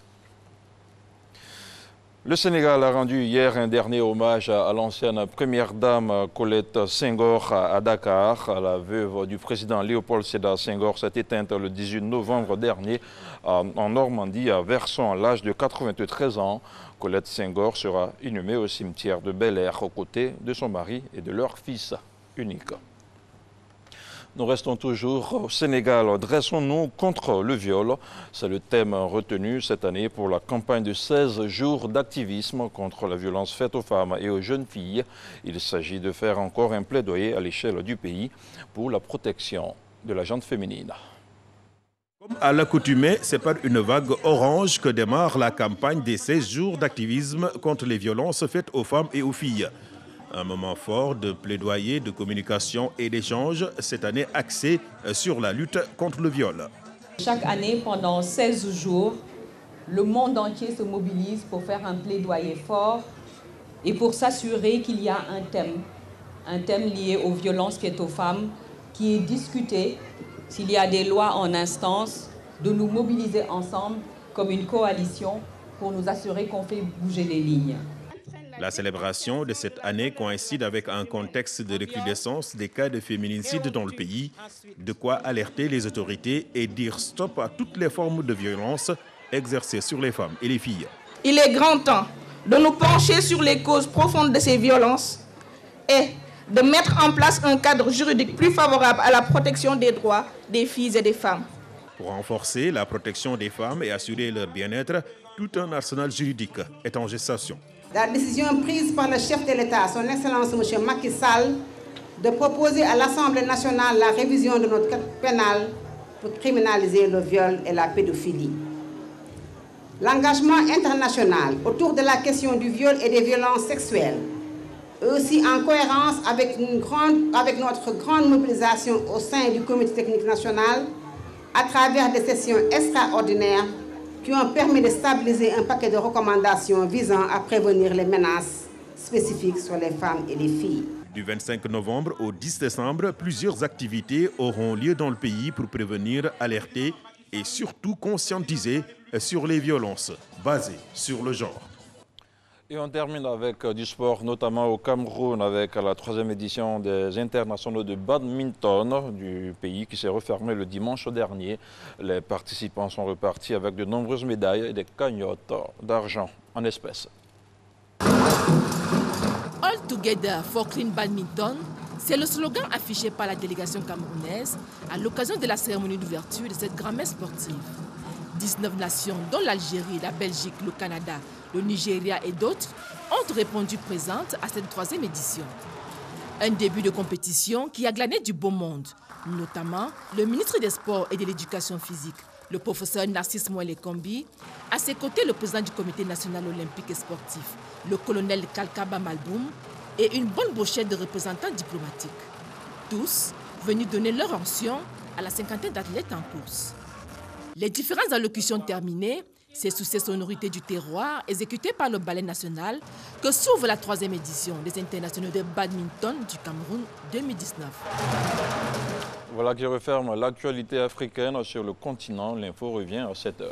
Le Sénégal a rendu hier un dernier hommage à l'ancienne première dame Colette Senghor à Dakar. La veuve du président Léopold Sédar Senghor s'est éteinte le 18 novembre dernier en Normandie à Verson à l'âge de 93 ans. Colette Senghor sera inhumée au cimetière de Bel-Air aux côtés de son mari et de leur fils unique. Nous restons toujours au Sénégal. Dressons-nous contre le viol. C'est le thème retenu cette année pour la campagne de 16 jours d'activisme contre la violence faite aux femmes et aux jeunes filles. Il s'agit de faire encore un plaidoyer à l'échelle du pays pour la protection de la gente féminine. Comme à l'accoutumée, c'est par une vague orange que démarre la campagne des 16 jours d'activisme contre les violences faites aux femmes et aux filles. Un moment fort de plaidoyer, de communication et d'échange, cette année axée sur la lutte contre le viol. Chaque année, pendant 16 jours, le monde entier se mobilise pour faire un plaidoyer fort et pour s'assurer qu'il y a un thème lié aux violences faites aux femmes qui est discuté. S'il y a des lois en instance, de nous mobiliser ensemble comme une coalition pour nous assurer qu'on fait bouger les lignes. La célébration de cette année coïncide avec un contexte de recrudescence des cas de féminicide dans le pays, de quoi alerter les autorités et dire stop à toutes les formes de violence exercées sur les femmes et les filles. Il est grand temps de nous pencher sur les causes profondes de ces violences et de mettre en place un cadre juridique plus favorable à la protection des droits des filles et des femmes. Pour renforcer la protection des femmes et assurer leur bien-être, tout un arsenal juridique est en gestation. La décision prise par le chef de l'État, son Excellence M. Macky Sall, de proposer à l'Assemblée nationale la révision de notre code pénal pour criminaliser le viol et la pédophilie. L'engagement international autour de la question du viol et des violences sexuelles, aussi en cohérence avec notre grande mobilisation au sein du Comité technique national, à travers des sessions extraordinaires qui ont permis de stabiliser un paquet de recommandations visant à prévenir les menaces spécifiques sur les femmes et les filles. Du 25 novembre au 10 décembre, plusieurs activités auront lieu dans le pays pour prévenir, alerter et surtout conscientiser sur les violences basées sur le genre. Et on termine avec du sport, notamment au Cameroun, avec la 3e édition des internationaux de badminton du pays qui s'est refermée le dimanche dernier. Les participants sont repartis avec de nombreuses médailles et des cagnottes d'argent en espèces. All Together for Clean Badminton, c'est le slogan affiché par la délégation camerounaise à l'occasion de la cérémonie d'ouverture de cette grand-messe sportive. 19 nations, dont l'Algérie, la Belgique, le Canada, le Nigeria et d'autres, ont répondu présentes à cette 3e édition. Un début de compétition qui a glané du beau monde, notamment le ministre des Sports et de l'Éducation physique, le professeur Narcisse Moelle-Kombi, à ses côtés le président du Comité national olympique et sportif, le colonel Kalkaba Malboum, et une bonne brochette de représentants diplomatiques. Tous venus donner leur onction à la 50aine d'athlètes en course. Les différentes allocutions terminées, c'est sous ces sonorités du terroir exécutées par le Ballet national que s'ouvre la 3e édition des internationaux de badminton du Cameroun 2019. Voilà qui referme l'actualité africaine sur le continent. L'info revient à 7 h.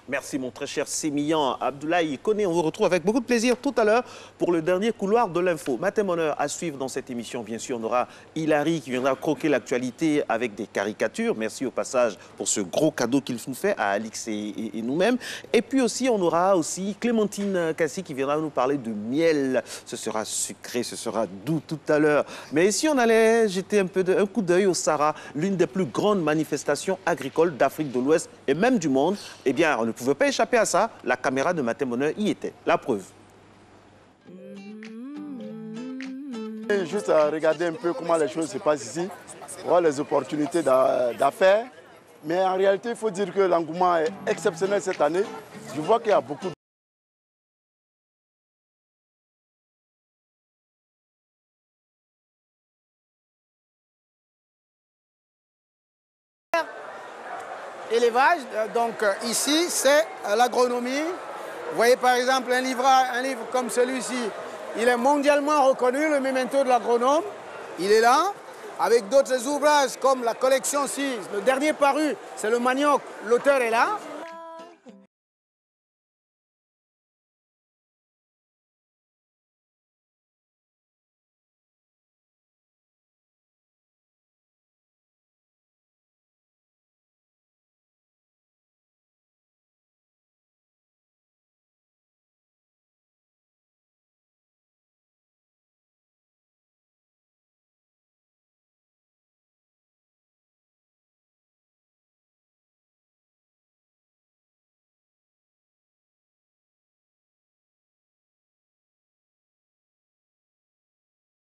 Merci mon très cher Sémillan Abdoulaye Koné. On vous retrouve avec beaucoup de plaisir tout à l'heure pour le dernier couloir de l'info. Matin bonheur à suivre dans cette émission. Bien sûr, on aura Hilary qui viendra croquer l'actualité avec des caricatures. Merci au passage pour ce gros cadeau qu'il nous fait à Alix et nous-mêmes. Et puis aussi, on aura aussi Clémentine Cassi qui viendra nous parler de miel. Ce sera sucré, ce sera doux tout à l'heure. Mais ici, on allait jeter un coup d'œil au Sahara, l'une des plus grandes manifestations agricoles d'Afrique de l'Ouest et même du monde. Eh bien, on ne pouvait pas échapper à ça. La caméra de Matin Bonheur y était. La preuve. Juste à regarder un peu comment les choses se passent ici, voir les opportunités d'affaires. Mais en réalité, il faut dire que l'engouement est exceptionnel cette année. Je vois qu'il y a beaucoup de... Élevage, donc ici c'est l'agronomie. Vous voyez par exemple un livre comme celui-ci, il est mondialement reconnu, le memento de l'agronome, il est là, avec d'autres ouvrages comme la collection 6, le dernier paru, c'est le manioc, l'auteur est là.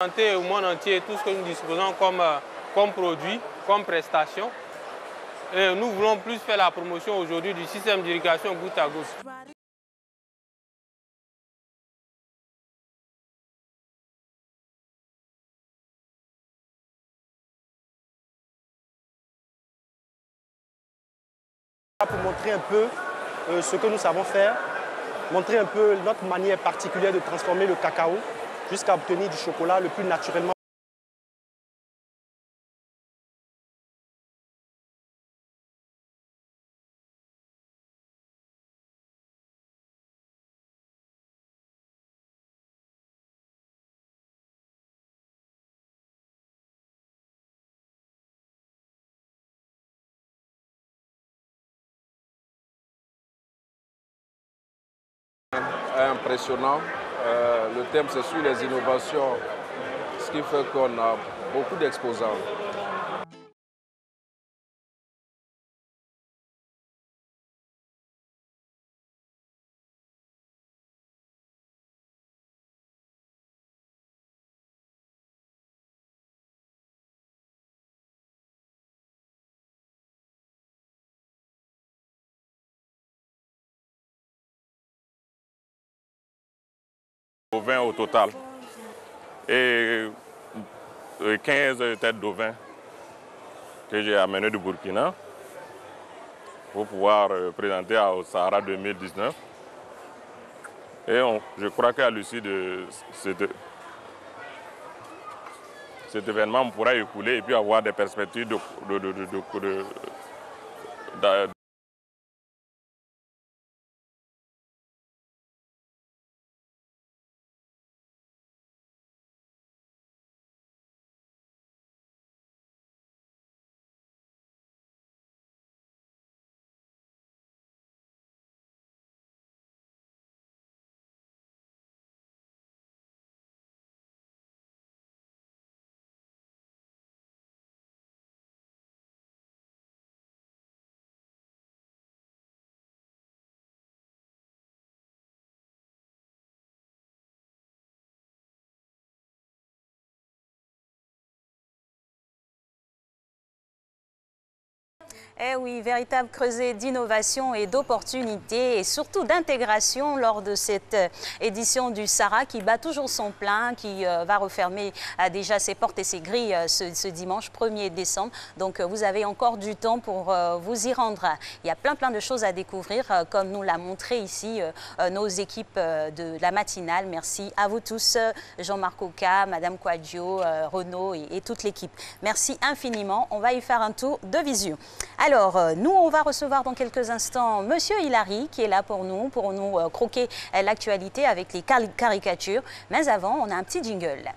Au monde entier, tout ce que nous disposons comme produits, comme prestations. Et nous voulons plus faire la promotion aujourd'hui du système d'irrigation goutte à goutte. Pour montrer un peu ce que nous savons faire, montrer un peu notre manière particulière de transformer le cacao jusqu'à obtenir du chocolat le plus naturellement. Impressionnant. Le thème, c'est sur les innovations, ce qui fait qu'on a beaucoup d'exposants. Ovins au total et 15 têtes d'ovins que j'ai amenées du Burkina pour pouvoir présenter au Sahara 2019. Et je crois qu'à l'issue de cet événement, on pourra écouler et puis avoir des perspectives Eh oui, véritable creuset d'innovation et d'opportunités et surtout d'intégration lors de cette édition du Sahara qui bat toujours son plein, qui va refermer déjà ses portes et ses grilles ce dimanche 1er décembre. Donc vous avez encore du temps pour vous y rendre. Il y a plein de choses à découvrir comme nous l'a montré ici nos équipes de la matinale. Merci à vous tous, Jean-Marc Oka, Madame Kouadio, Renaud et toute l'équipe. Merci infiniment. On va y faire un tour de visu. Alors, nous, on va recevoir dans quelques instants Monsieur Hilary qui est là pour nous croquer l'actualité avec les caricatures. Mais avant, on a un petit jingle.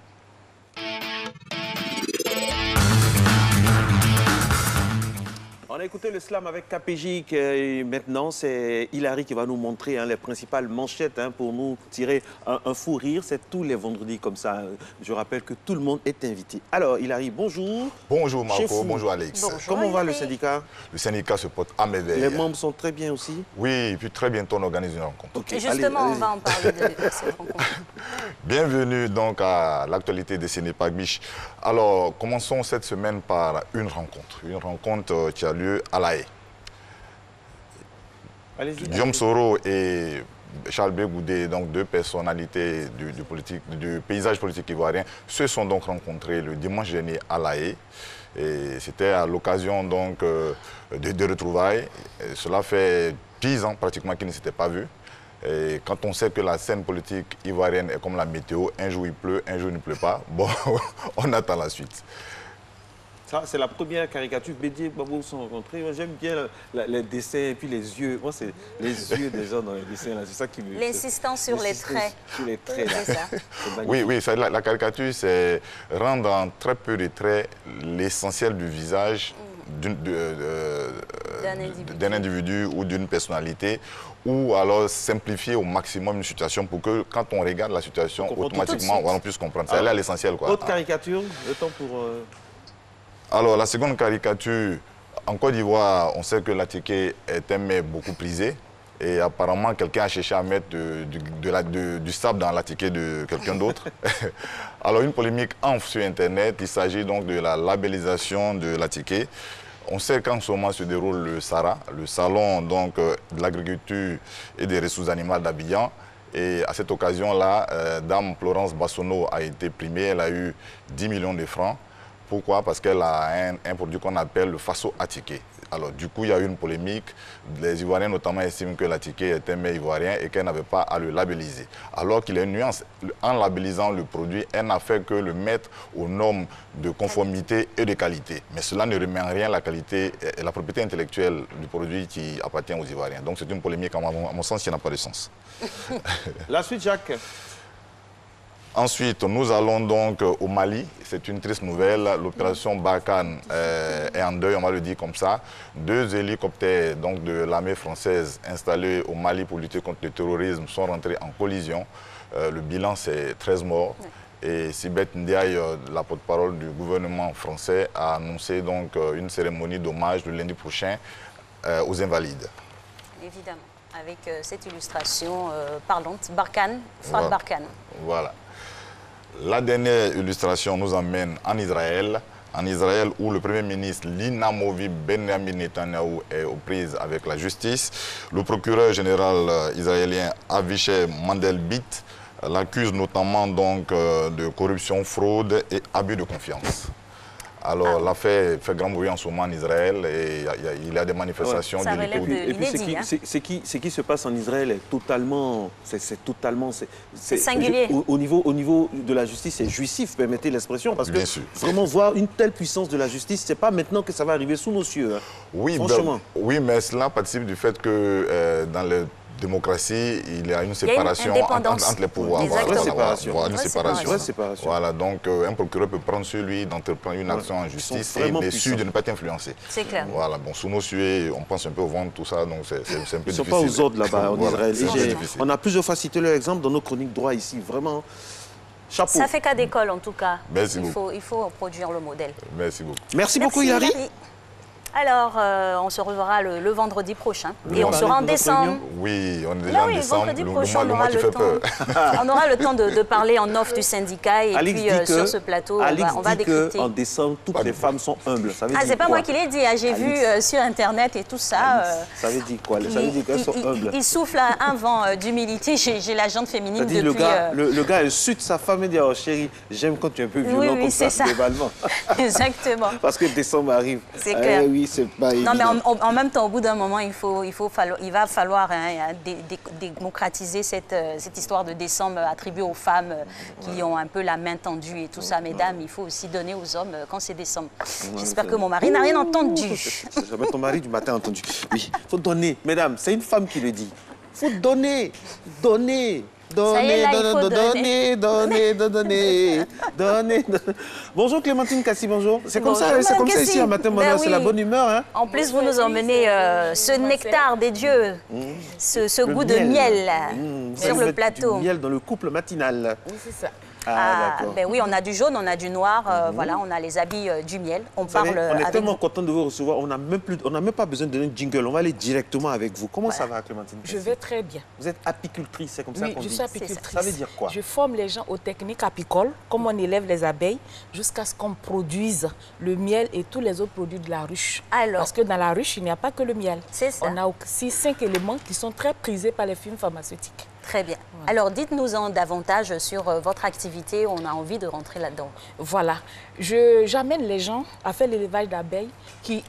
On a écouté le slam avec KPJ et maintenant c'est Hilary qui va nous montrer les principales manchettes pour nous tirer un fou rire. C'est tous les vendredis comme ça. Je rappelle que tout le monde est invité. Alors Hilary, bonjour. Bonjour Marco, bonjour Alex. Bonjour, comment va le syndicat? Le syndicat se porte à merveille. Les membres sont très bien aussi? Oui, et puis très bientôt on organise une rencontre. Okay. Et justement, on va en parler de cette rencontre. Bienvenue donc à l'actualité de Sénépak Biche. Alors, commençons cette semaine par une rencontre qui a lieu à La Haye. Guillaume Soro et Charles Bégoudé, donc deux personnalités du paysage politique ivoirien, se sont donc rencontrés le dimanche dernier à La Haye. Et c'était à l'occasion donc de retrouvailles. Et cela fait 10 ans pratiquement qu'ils ne s'étaient pas vus. Et quand on sait que la scène politique ivoirienne est comme la météo, un jour il pleut, un jour il ne pleut pas, bon, on attend la suite. Ça, c'est la première caricature. Bédié et Gbagbo sont rencontrés. J'aime bien les dessins et puis les yeux. Moi, c'est les yeux des gens dans les dessins. C'est ça qui me... L'insistance sur les traits. Sur les traits, là. C'est ça. Oui, la caricature, c'est rendre en très peu de traits l'essentiel du visage d'un individu ou d'une personnalité, ou alors simplifier au maximum une situation pour que quand on regarde la situation, automatiquement, on puisse comprendre. C'est là l'essentiel. Autre caricature, le temps pour... Alors, la seconde caricature, en Côte d'Ivoire, on sait que l'attiqué est un mets beaucoup prisé. Et apparemment, quelqu'un a cherché à mettre du sable dans l'attiqué de quelqu'un d'autre. Alors, une polémique enfle sur Internet. Il s'agit donc de la labellisation de l'attiqué. On sait qu'en ce moment se déroule le SARA, le salon donc, de l'agriculture et des ressources animales d'Abidjan. Et à cette occasion-là, Dame Florence Bassonneau a été primée. Elle a eu 10 millions de francs. Pourquoi? Parce qu'elle a un produit qu'on appelle le faso attiqué. Alors du coup, il y a eu une polémique. Les Ivoiriens notamment estiment que l'attiqué est un mets ivoirien et qu'elle n'avait pas à le labelliser. Alors qu'il y a une nuance. En labellisant le produit, elle n'a fait que le mettre aux normes de conformité et de qualité. Mais cela ne remet en rien la qualité et la propriété intellectuelle du produit qui appartient aux Ivoiriens. Donc c'est une polémique, à mon sens, qui n'a pas de sens. La suite, Jacques. Ensuite, nous allons donc au Mali. C'est une triste nouvelle. L'opération Barkhane est en deuil, on va le dire comme ça. 2 hélicoptères donc, de l'armée française installés au Mali pour lutter contre le terrorisme sont rentrés en collision. Le bilan, c'est 13 morts. Et Sibeth Ndiaye, la porte-parole du gouvernement français, a annoncé donc une cérémonie d'hommage le lundi prochain aux Invalides. Évidemment, avec cette illustration parlante, Barkhane, Frappe Barkhane. Voilà. La dernière illustration nous emmène en Israël où le Premier ministre l'inamovible Benjamin Netanyahu est aux prises avec la justice. Le procureur général israélien Avishai Mandelblit l'accuse notamment donc, de corruption, fraude et abus de confiance. Alors, l'affaire fait grand bruit en ce moment en Israël et il y a des manifestations. Ça relève de l'inédit. Ce qui se passe en Israël est totalement... C'est singulier. Au niveau de la justice, c'est jouissif, permettez l'expression, parce que vraiment voir une telle puissance de la justice, c'est pas maintenant que ça va arriver sous nos cieux. Hein. Oui, franchement. Oui, mais cela participe du fait que dans les démocratie, il y a une séparation entre les pouvoirs. Une séparation. Voilà, donc un procureur peut prendre sur lui d'entreprendre une action en justice et il est sûr de ne pas être influencé. C'est clair. Voilà, bon, sous nos cieux, on pense un peu au ventre, tout ça, donc c'est un peu difficile. Ils ne sont pas aux ordres là-bas en Israël. On a plusieurs fois cité leur exemple dans nos chroniques droit ici, vraiment. Chapeau. Ça fait cas d'école en tout cas. Merci il faut produire le modèle. Merci beaucoup. Merci beaucoup Hilary. Alors, on se reverra le vendredi prochain. Et on sera en décembre. Oui, on est déjà en décembre. Vendredi prochain, on aura le temps de parler en off du syndicat. Et Alex puis, sur ce plateau, on va décrypter. En décembre, toutes les femmes sont humbles. C'est pas moi qui l'ai dit. J'ai vu sur Internet et tout ça. Ça veut dire quoi? Ça veut dire qu'elles sont humbles. Il souffle un vent d'humilité. J'ai la jante féminine depuis... Le gars, il suit sa femme et dit « Oh chérie, j'aime quand tu es un peu violent comme ça, globalement. » Exactement. Parce que décembre arrive. C'est clair. Oui, c'est pas évident. Non, mais en même temps, au bout d'un moment, il va falloir démocratiser cette histoire de décembre attribuée aux femmes qui ont un peu la main tendue et tout ça. Mesdames, il faut aussi donner aux hommes quand c'est décembre. J'espère que mon mari n'a rien entendu. Jamais ton mari du matin entendu. Oui, il faut donner. Mesdames, c'est une femme qui le dit. Il faut donner, donner. Donner. Bonjour Clémentine Kassi, bonjour. C'est comme ça ici à Matin Bonheur, c'est la bonne humeur. Hein? En plus, vous nous emmenez ce nectar des dieux, ce goût de miel sur le plateau. Du miel dans le couple matinal. Oui, c'est ça. Ben oui, on a du jaune, on a du noir, voilà, on a les habits du miel. On est tellement content de vous recevoir, on n'a même pas besoin de donner un jingle, on va aller directement avec vous. Comment ça va, Clémentine? Je vais très bien. Vous êtes apicultrice, c'est comme ça qu'on dit? Oui, je suis apicultrice. Ça veut dire quoi? Je forme les gens aux techniques apicoles, comme on élève les abeilles, jusqu'à ce qu'on produise le miel et tous les autres produits de la ruche. Parce que dans la ruche, il n'y a pas que le miel. C'est ça. On a aussi 5 éléments qui sont très prisés par les firmes pharmaceutiques. Très bien. Alors, dites-nous-en davantage sur votre activité. On a envie de rentrer là-dedans. Voilà. J'amène les gens à faire l'élevage d'abeilles qui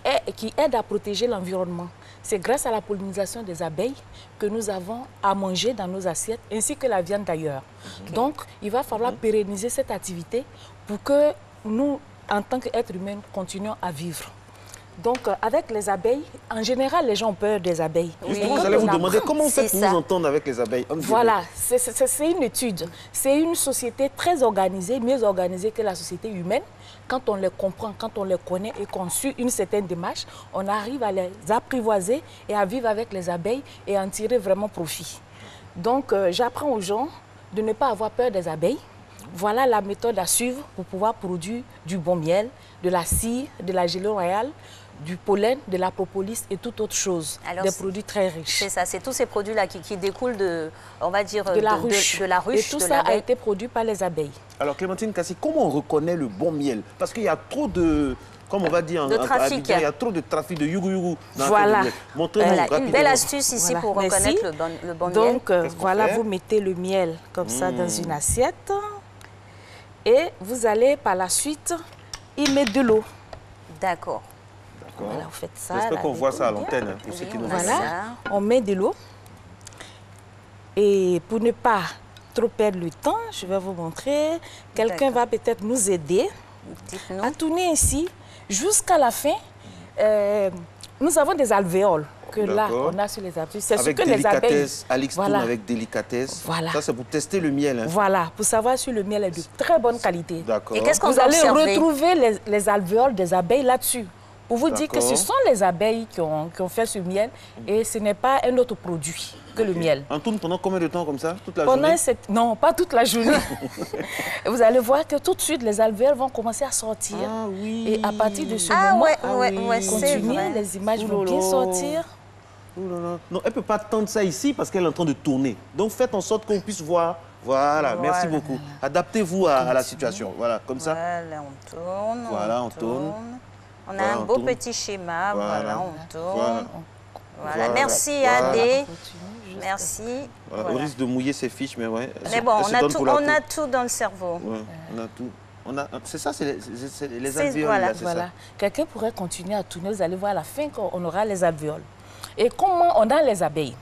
aide à protéger l'environnement. C'est grâce à la pollinisation des abeilles que nous avons à manger dans nos assiettes, ainsi que la viande d'ailleurs. Donc, il va falloir pérenniser cette activité pour que nous, en tant qu'êtres humains, continuions à vivre. Donc, avec les abeilles, en général, les gens ont peur des abeilles. Justement, j'allais vous demander comment on fait pour vous entendre avec les abeilles. Voilà, c'est une étude. C'est une société très organisée, mieux organisée que la société humaine. Quand on les comprend, quand on les connaît et qu'on suit une certaine démarche, on arrive à les apprivoiser et à vivre avec les abeilles et en tirer vraiment profit. Donc, j'apprends aux gens de ne pas avoir peur des abeilles. Voilà la méthode à suivre pour pouvoir produire du bon miel, de la cire, de la gelée royale, du pollen, de la propolis et toute autre chose. Alors, des produits très riches. C'est ça, c'est tous ces produits-là qui découlent de, on va dire, de la ruche. Et tout ça a été produit par les abeilles. Alors Clémentine Kassi, comment on reconnaît le bon miel? Parce qu'il y a trop de... Comme on va dire, de trafic. Il y a trop de trafic de yougou-yougou. Voilà. Montrez-nous une belle astuce ici pour reconnaître le bon miel. Donc, voilà, vous mettez le miel comme ça dans une assiette. Et vous allez par la suite y mettre de l'eau. D'accord. Voilà, vous faites ça. J'espère qu'on voit ça à l'antenne, pour ceux qui nous voient. Voilà, on met de l'eau. Et pour ne pas trop perdre le temps, je vais vous montrer. Quelqu'un va peut-être nous aider à tourner ainsi jusqu'à la fin. Nous avons des alvéoles que là, on a sur les abeilles. C'est ce que les abeilles... Alix tourne avec délicatesse. Voilà. Ça, c'est pour tester le miel. Hein. Voilà, pour savoir si le miel est de très bonne qualité. D'accord. Et qu'est-ce qu'on Vous allez retrouver les alvéoles des abeilles là-dessus. Pour vous dire que ce sont les abeilles qui ont fait ce miel et ce n'est pas un autre produit que le miel. On tourne pendant combien de temps comme ça? Toute la journée? Non, pas toute la journée. Vous allez voir que tout de suite, les alvéoles vont commencer à sortir. Ah, oui. Et à partir de ce moment, continuez, les images vont bien sortir. Non, elle ne peut pas tendre ça ici parce qu'elle est en train de tourner. Donc faites en sorte qu'on puisse voir. Voilà, merci beaucoup. Adaptez-vous à la situation. Voilà, comme ça. Voilà, on tourne. Voilà, on tourne. On a un beau petit schéma. Voilà, on tourne. Voilà. Merci Adé. Merci. Voilà. Au risque de mouiller ses fiches, mais ouais. Mais bon, on a tout dans le cerveau. Ouais, on a tout. C'est ça, c'est les alvéoles. Voilà, c'est ça. Quelqu'un pourrait continuer à tourner, vous allez voir à la fin qu'on aura les alvéoles. Et comment on a les abeilles?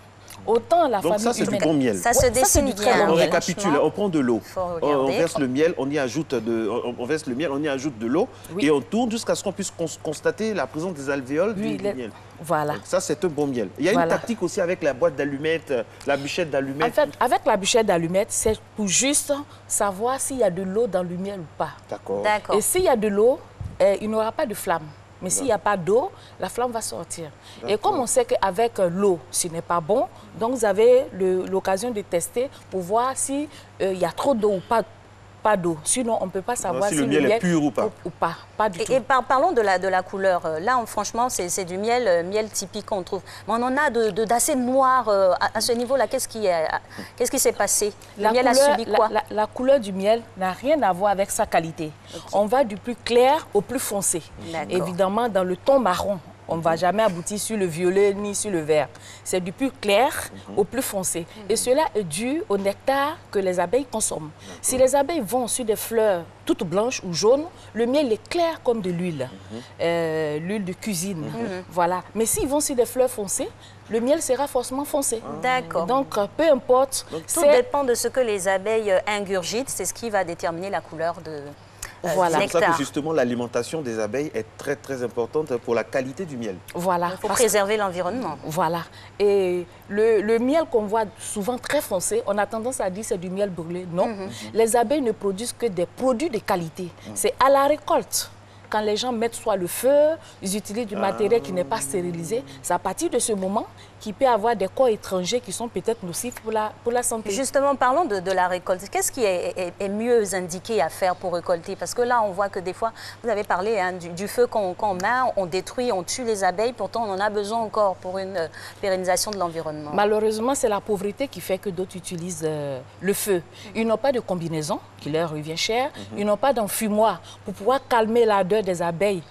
Autant la famille ça, c'est du bon miel. Ça se dessine bien. On récapitule, on prend de l'eau, on verse le miel, on y ajoute de l'eau et on tourne jusqu'à ce qu'on puisse constater la présence des alvéoles du miel. Voilà. Donc ça, c'est un bon miel. Il y a une tactique aussi avec la boîte d'allumettes, la bûchette d'allumettes. En fait, avec la bûchette d'allumettes, c'est pour juste savoir s'il y a de l'eau dans le miel ou pas. D'accord. Et s'il y a de l'eau, il n'y aura pas de flamme. Mais s'il n'y a pas d'eau, la flamme va sortir. Et comme on sait qu'avec l'eau, ce n'est pas bon, donc vous avez l'occasion de tester pour voir s'il y a trop d'eau ou pas d'eau. Sinon, on ne peut pas savoir si le miel est pur ou pas. Pas du tout. Et parlons de la couleur. Là, franchement, c'est du miel typique qu'on trouve. Mais on en a d'assez noir à ce niveau-là. Qu'est-ce qui s'est passé? Le miel a subi quoi? La couleur du miel n'a rien à voir avec sa qualité. Okay. On va du plus clair au plus foncé. Évidemment, dans le ton marron, on ne va jamais aboutir sur le violet ni sur le vert. C'est du plus clair au plus foncé. Et cela est dû au nectar que les abeilles consomment. Si les abeilles vont sur des fleurs toutes blanches ou jaunes, le miel est clair comme de l'huile, l'huile de cuisine. Voilà. Mais s'ils vont sur des fleurs foncées, le miel sera forcément foncé. D'accord. Donc, peu importe. Tout dépend de ce que les abeilles ingurgitent. C'est ce qui va déterminer la couleur de... Voilà. C'est pour ça que justement l'alimentation des abeilles est très très importante pour la qualité du miel. Voilà. Il faut préserver l'environnement. Voilà. Et le miel qu'on voit souvent très foncé, on a tendance à dire c'est du miel brûlé. Non. Les abeilles ne produisent que des produits de qualité. C'est à la récolte. Quand les gens mettent soit le feu, ils utilisent du matériel qui n'est pas stérilisé. C'est à partir de ce moment qu'il peut y avoir des corps étrangers qui sont peut-être nocifs pour la santé. Justement, parlons de la récolte. Qu'est-ce qui est mieux indiqué à faire pour récolter? Parce que là, on voit que des fois, vous avez parlé du feu qu'on met, on détruit, on tue les abeilles. Pourtant, on en a besoin encore pour une pérennisation de l'environnement. Malheureusement, c'est la pauvreté qui fait que d'autres utilisent le feu. Ils n'ont pas de combinaison qui leur revient cher. Ils n'ont pas d'enfumoir pour pouvoir calmer l'ardeur des abeilles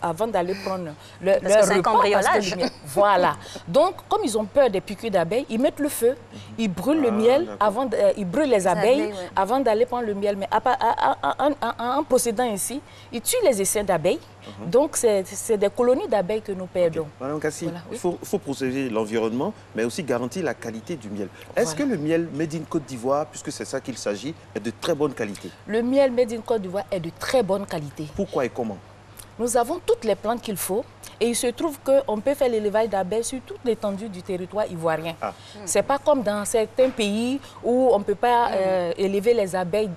avant d'aller prendre leur repas. Cambriolage. Voilà. Donc, comme ils ont peur des piqûres d'abeilles, ils mettent le feu, ils brûlent le miel, ils brûlent les abeilles avant d'aller prendre le miel. Mais en procédant ainsi, ils tuent les essaims d'abeilles. Donc, c'est des colonies d'abeilles que nous perdons. Madame Kassi, voilà. Il faut protéger l'environnement, mais aussi garantir la qualité du miel. Est-ce que le miel Made in Côte d'Ivoire, puisque c'est ça qu'il s'agit, est de très bonne qualité? Le miel Made in Côte d'Ivoire est de très bonne qualité. Pourquoi et comment? Nous avons toutes les plantes qu'il faut et il se trouve qu'on peut faire l'élevage d'abeilles sur toute l'étendue du territoire ivoirien. Ce n'est pas comme dans certains pays où on ne peut pas élever les abeilles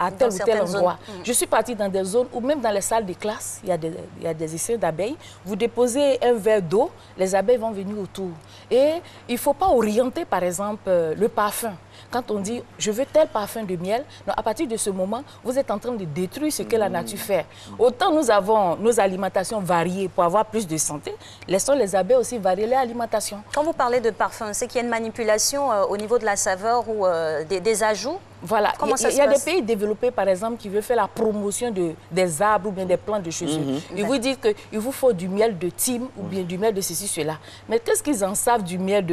à tel ou tel endroit. Je suis partie dans des zones où même dans les salles de classe, il y a des essais d'abeilles. Vous déposez un verre d'eau, les abeilles vont venir autour. Et il ne faut pas orienter, par exemple, le parfum. Quand on dit « je veux tel parfum de miel », à partir de ce moment, vous êtes en train de détruire ce que la nature fait. Autant nous avons nos alimentations variées pour avoir plus de santé, laissons les abeilles aussi varier leur alimentation. Quand vous parlez de parfum, c'est qu'il y a une manipulation au niveau de la saveur ou des ajouts? Voilà. Il y a des pays développés, par exemple, qui veulent faire la promotion des arbres ou bien des plantes de chaussures. Ils vous disent qu'il vous faut du miel de thym ou bien du miel de ceci, cela. Mais qu'est-ce qu'ils en savent du miel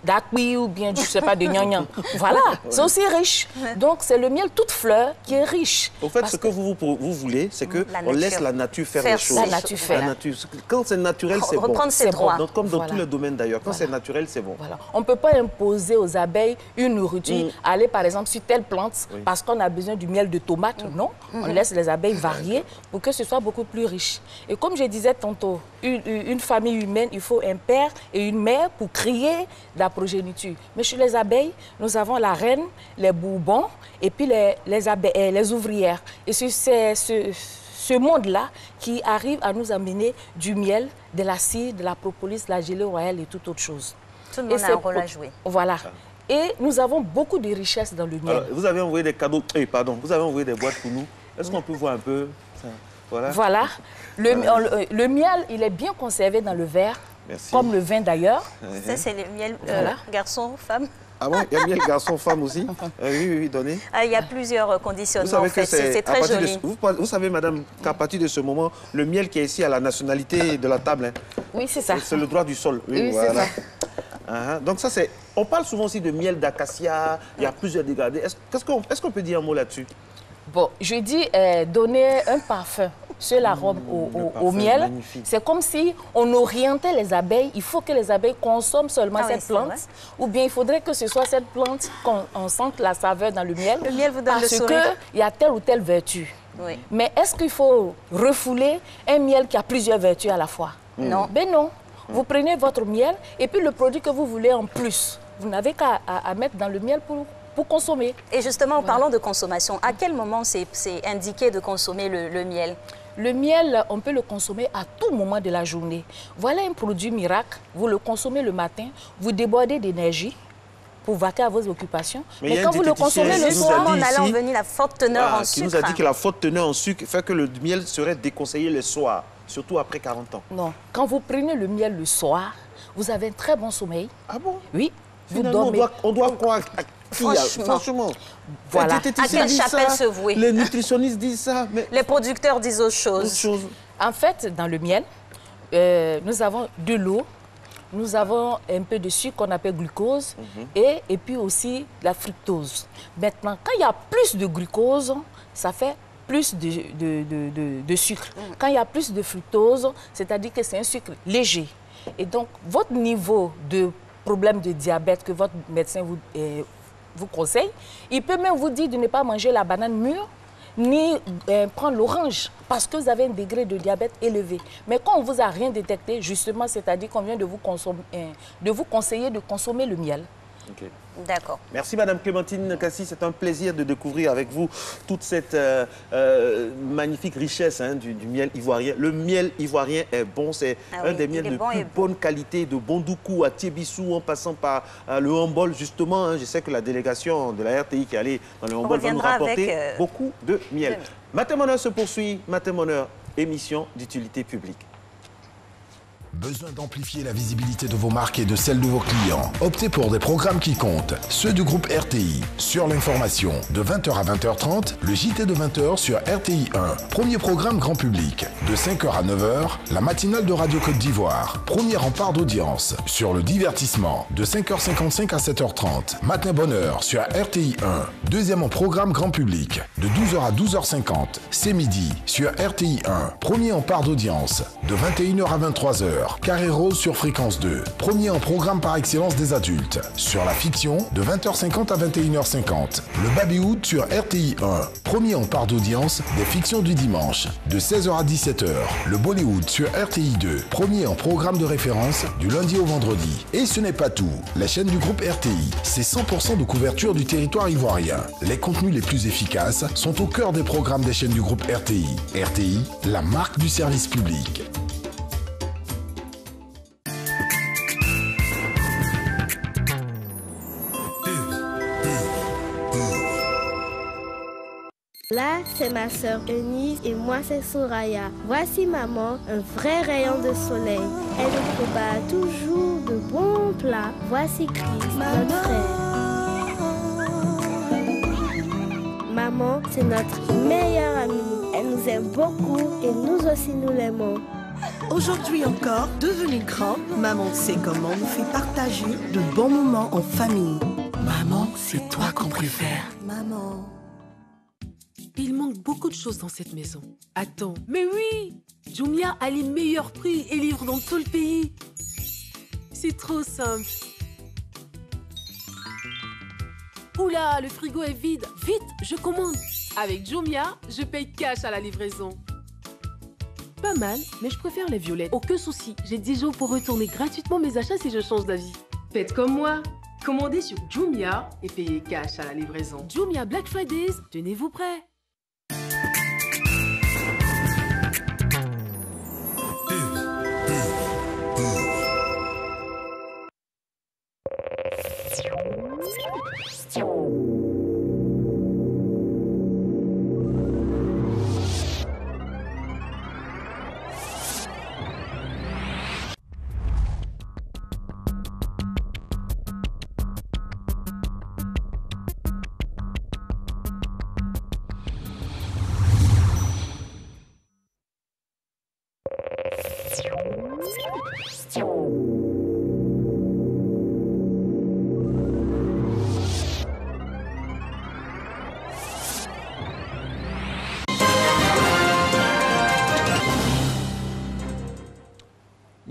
d'acui ou bien, je ne sais pas, de gnangnan? Voilà, c'est aussi riche. Donc, c'est le miel toute fleur qui est riche. Au fait, ce que vous voulez, c'est qu'on laisse la nature faire les choses. La nature fait. Quand c'est naturel, c'est bon. Reprendre ses droits. Donc, comme dans tous les domaines d'ailleurs, quand c'est naturel, c'est bon. Voilà. On ne peut pas imposer aux abeilles une nourriture, aller par exemple sur telle plante parce qu'on a besoin du miel de tomate. Non, on laisse les abeilles varier pour que ce soit beaucoup plus riche. Et comme je disais tantôt, une famille humaine, il faut un père et une mère pour créer de la progéniture. Mais chez les abeilles, nous avons la reine, les bourbons et puis les ouvrières. Et c'est ce monde-là qui arrive à nous amener du miel, de la cire, de la propolis, de la gelée royale et toute autre chose. Tout le monde a un rôle à jouer. Voilà. Et nous avons beaucoup de richesses dans le miel. Alors, vous avez envoyé des cadeaux, vous avez envoyé des boîtes pour nous. Est-ce qu'on peut voir un peu ça? Voilà. Le miel, il est bien conservé dans le verre, comme le vin d'ailleurs. Ça, c'est le miel garçon, femme. Ah bon, il y a miel garçon-femme aussi? Oui, donnez. Il y a plusieurs conditionnements, en fait. C'est très joli. Vous savez, madame, qu'à partir de ce moment, le miel qui est ici à la nationalité de la table, oui, c'est ça. C'est le droit du sol. Oui, voilà. C'est ça. Donc ça, c'est... On parle souvent aussi de miel d'acacia, il y a plusieurs dégradés. Est-ce qu'on peut dire un mot là-dessus? Bon, je dis donner un parfum sur la robe au miel. C'est comme si on orientait les abeilles. Il faut que les abeilles consomment seulement cette plante. Ou bien il faudrait que ce soit cette plante qu'on sente la saveur dans le miel. Le miel vous donne le sourire. Parce qu'il y a telle ou telle vertu. Oui. Mais est-ce qu'il faut refouler un miel qui a plusieurs vertus à la fois? Non. Ben non. Vous prenez votre miel et puis le produit que vous voulez en plus, vous n'avez qu'à mettre dans le miel pour consommer. Et justement, en parlant de consommation, à quel moment c'est indiqué de consommer le miel? Le miel, on peut le consommer à tout moment de la journée. Voilà un produit miracle. Vous le consommez le matin, vous débordez d'énergie pour vaquer à vos occupations. Mais quand vous le consommez le soir, on allait en venir la forte teneur en sucre. Qui nous a dit que la forte teneur en sucre fait que le miel serait déconseillé le soir, surtout après 40 ans. Non. Quand vous prenez le miel le soir, vous avez un très bon sommeil. Ah bon? Oui. Vous dormez. On doit croire... Franchement. Voilà. À quelle chapelle se vouer? Les nutritionnistes disent ça. Mais... Les producteurs disent autre chose. En fait, dans le miel, nous avons de l'eau, nous avons un peu de sucre qu'on appelle glucose et puis aussi la fructose. Maintenant, quand il y a plus de glucose, ça fait plus de sucre. Quand il y a plus de fructose, c'est-à-dire que c'est un sucre léger. Et donc, votre niveau de problème de diabète que votre médecin vous conseille, il peut même vous dire de ne pas manger la banane mûre ni prendre l'orange parce que vous avez un degré de diabète élevé. Mais quand on ne vous a rien détecté, justement, c'est-à-dire qu'on vient de vous conseiller de consommer le miel. Okay. D'accord. Merci Madame Clémentine Kassi, c'est un plaisir de découvrir avec vous toute cette magnifique richesse du miel ivoirien. Le miel ivoirien est bon, c'est un des miels de plus bonne qualité, de Bondoukou à Tiébissou en passant par le Humboldt justement. Je sais que la délégation de la RTI qui est allée dans le Humboldt va nous rapporter beaucoup de miel. Matin Bonheur se poursuit, Matin Bonheur, émission d'utilité publique. Besoin d'amplifier la visibilité de vos marques et de celle de vos clients? Optez pour des programmes qui comptent, ceux du groupe RTI. Sur l'information, de 20h à 20h30, le JT de 20h sur RTI 1. Premier programme grand public. De 5h à 9h, la matinale de Radio Côte d'Ivoire. Premier rempart d'audience. Sur le divertissement, de 5h55 à 7h30. Matin Bonheur sur RTI 1. Deuxième en programme grand public. De 12h à 12h50. C'est midi sur RTI 1. Premier en part d'audience. De 21h à 23h. Carré Rose sur Fréquence 2. Premier en programme par excellence des adultes. Sur la fiction, de 20h50 à 21h50. Le Babyhood sur RTI 1. Premier en part d'audience des fictions du dimanche. De 16h à 17h. Le Bollywood sur RTI 2. Premier en programme de référence du lundi au vendredi. Et ce n'est pas tout. La chaîne du groupe RTI, c'est 100% de couverture du territoire ivoirien. Les contenus les plus efficaces sont au cœur des programmes des chaînes du groupe RTI. RTI, la marque du service public. Là, c'est ma sœur Eunice et moi, c'est Soraya. Voici maman, un vrai rayon de soleil. Elle nous prépare toujours de bons plats. Voici Chris, notre frère. Maman, c'est notre meilleure amie. Elle nous aime beaucoup et nous aussi nous l'aimons. Aujourd'hui encore, devenue grand, maman sait comment nous fait partager de bons moments en famille. Maman, c'est toi qu'on préfère. Maman. Il manque beaucoup de choses dans cette maison. Attends, mais oui! Jumia a les meilleurs prix et livre dans tout le pays. C'est trop simple. Oula, le frigo est vide. Vite, je commande. Avec Jumia, je paye cash à la livraison. Pas mal, mais je préfère les violettes. Aucun souci, j'ai 10 jours pour retourner gratuitement mes achats si je change d'avis. Faites comme moi. Commandez sur Jumia et payez cash à la livraison. Jumia Black Fridays, tenez-vous prêts.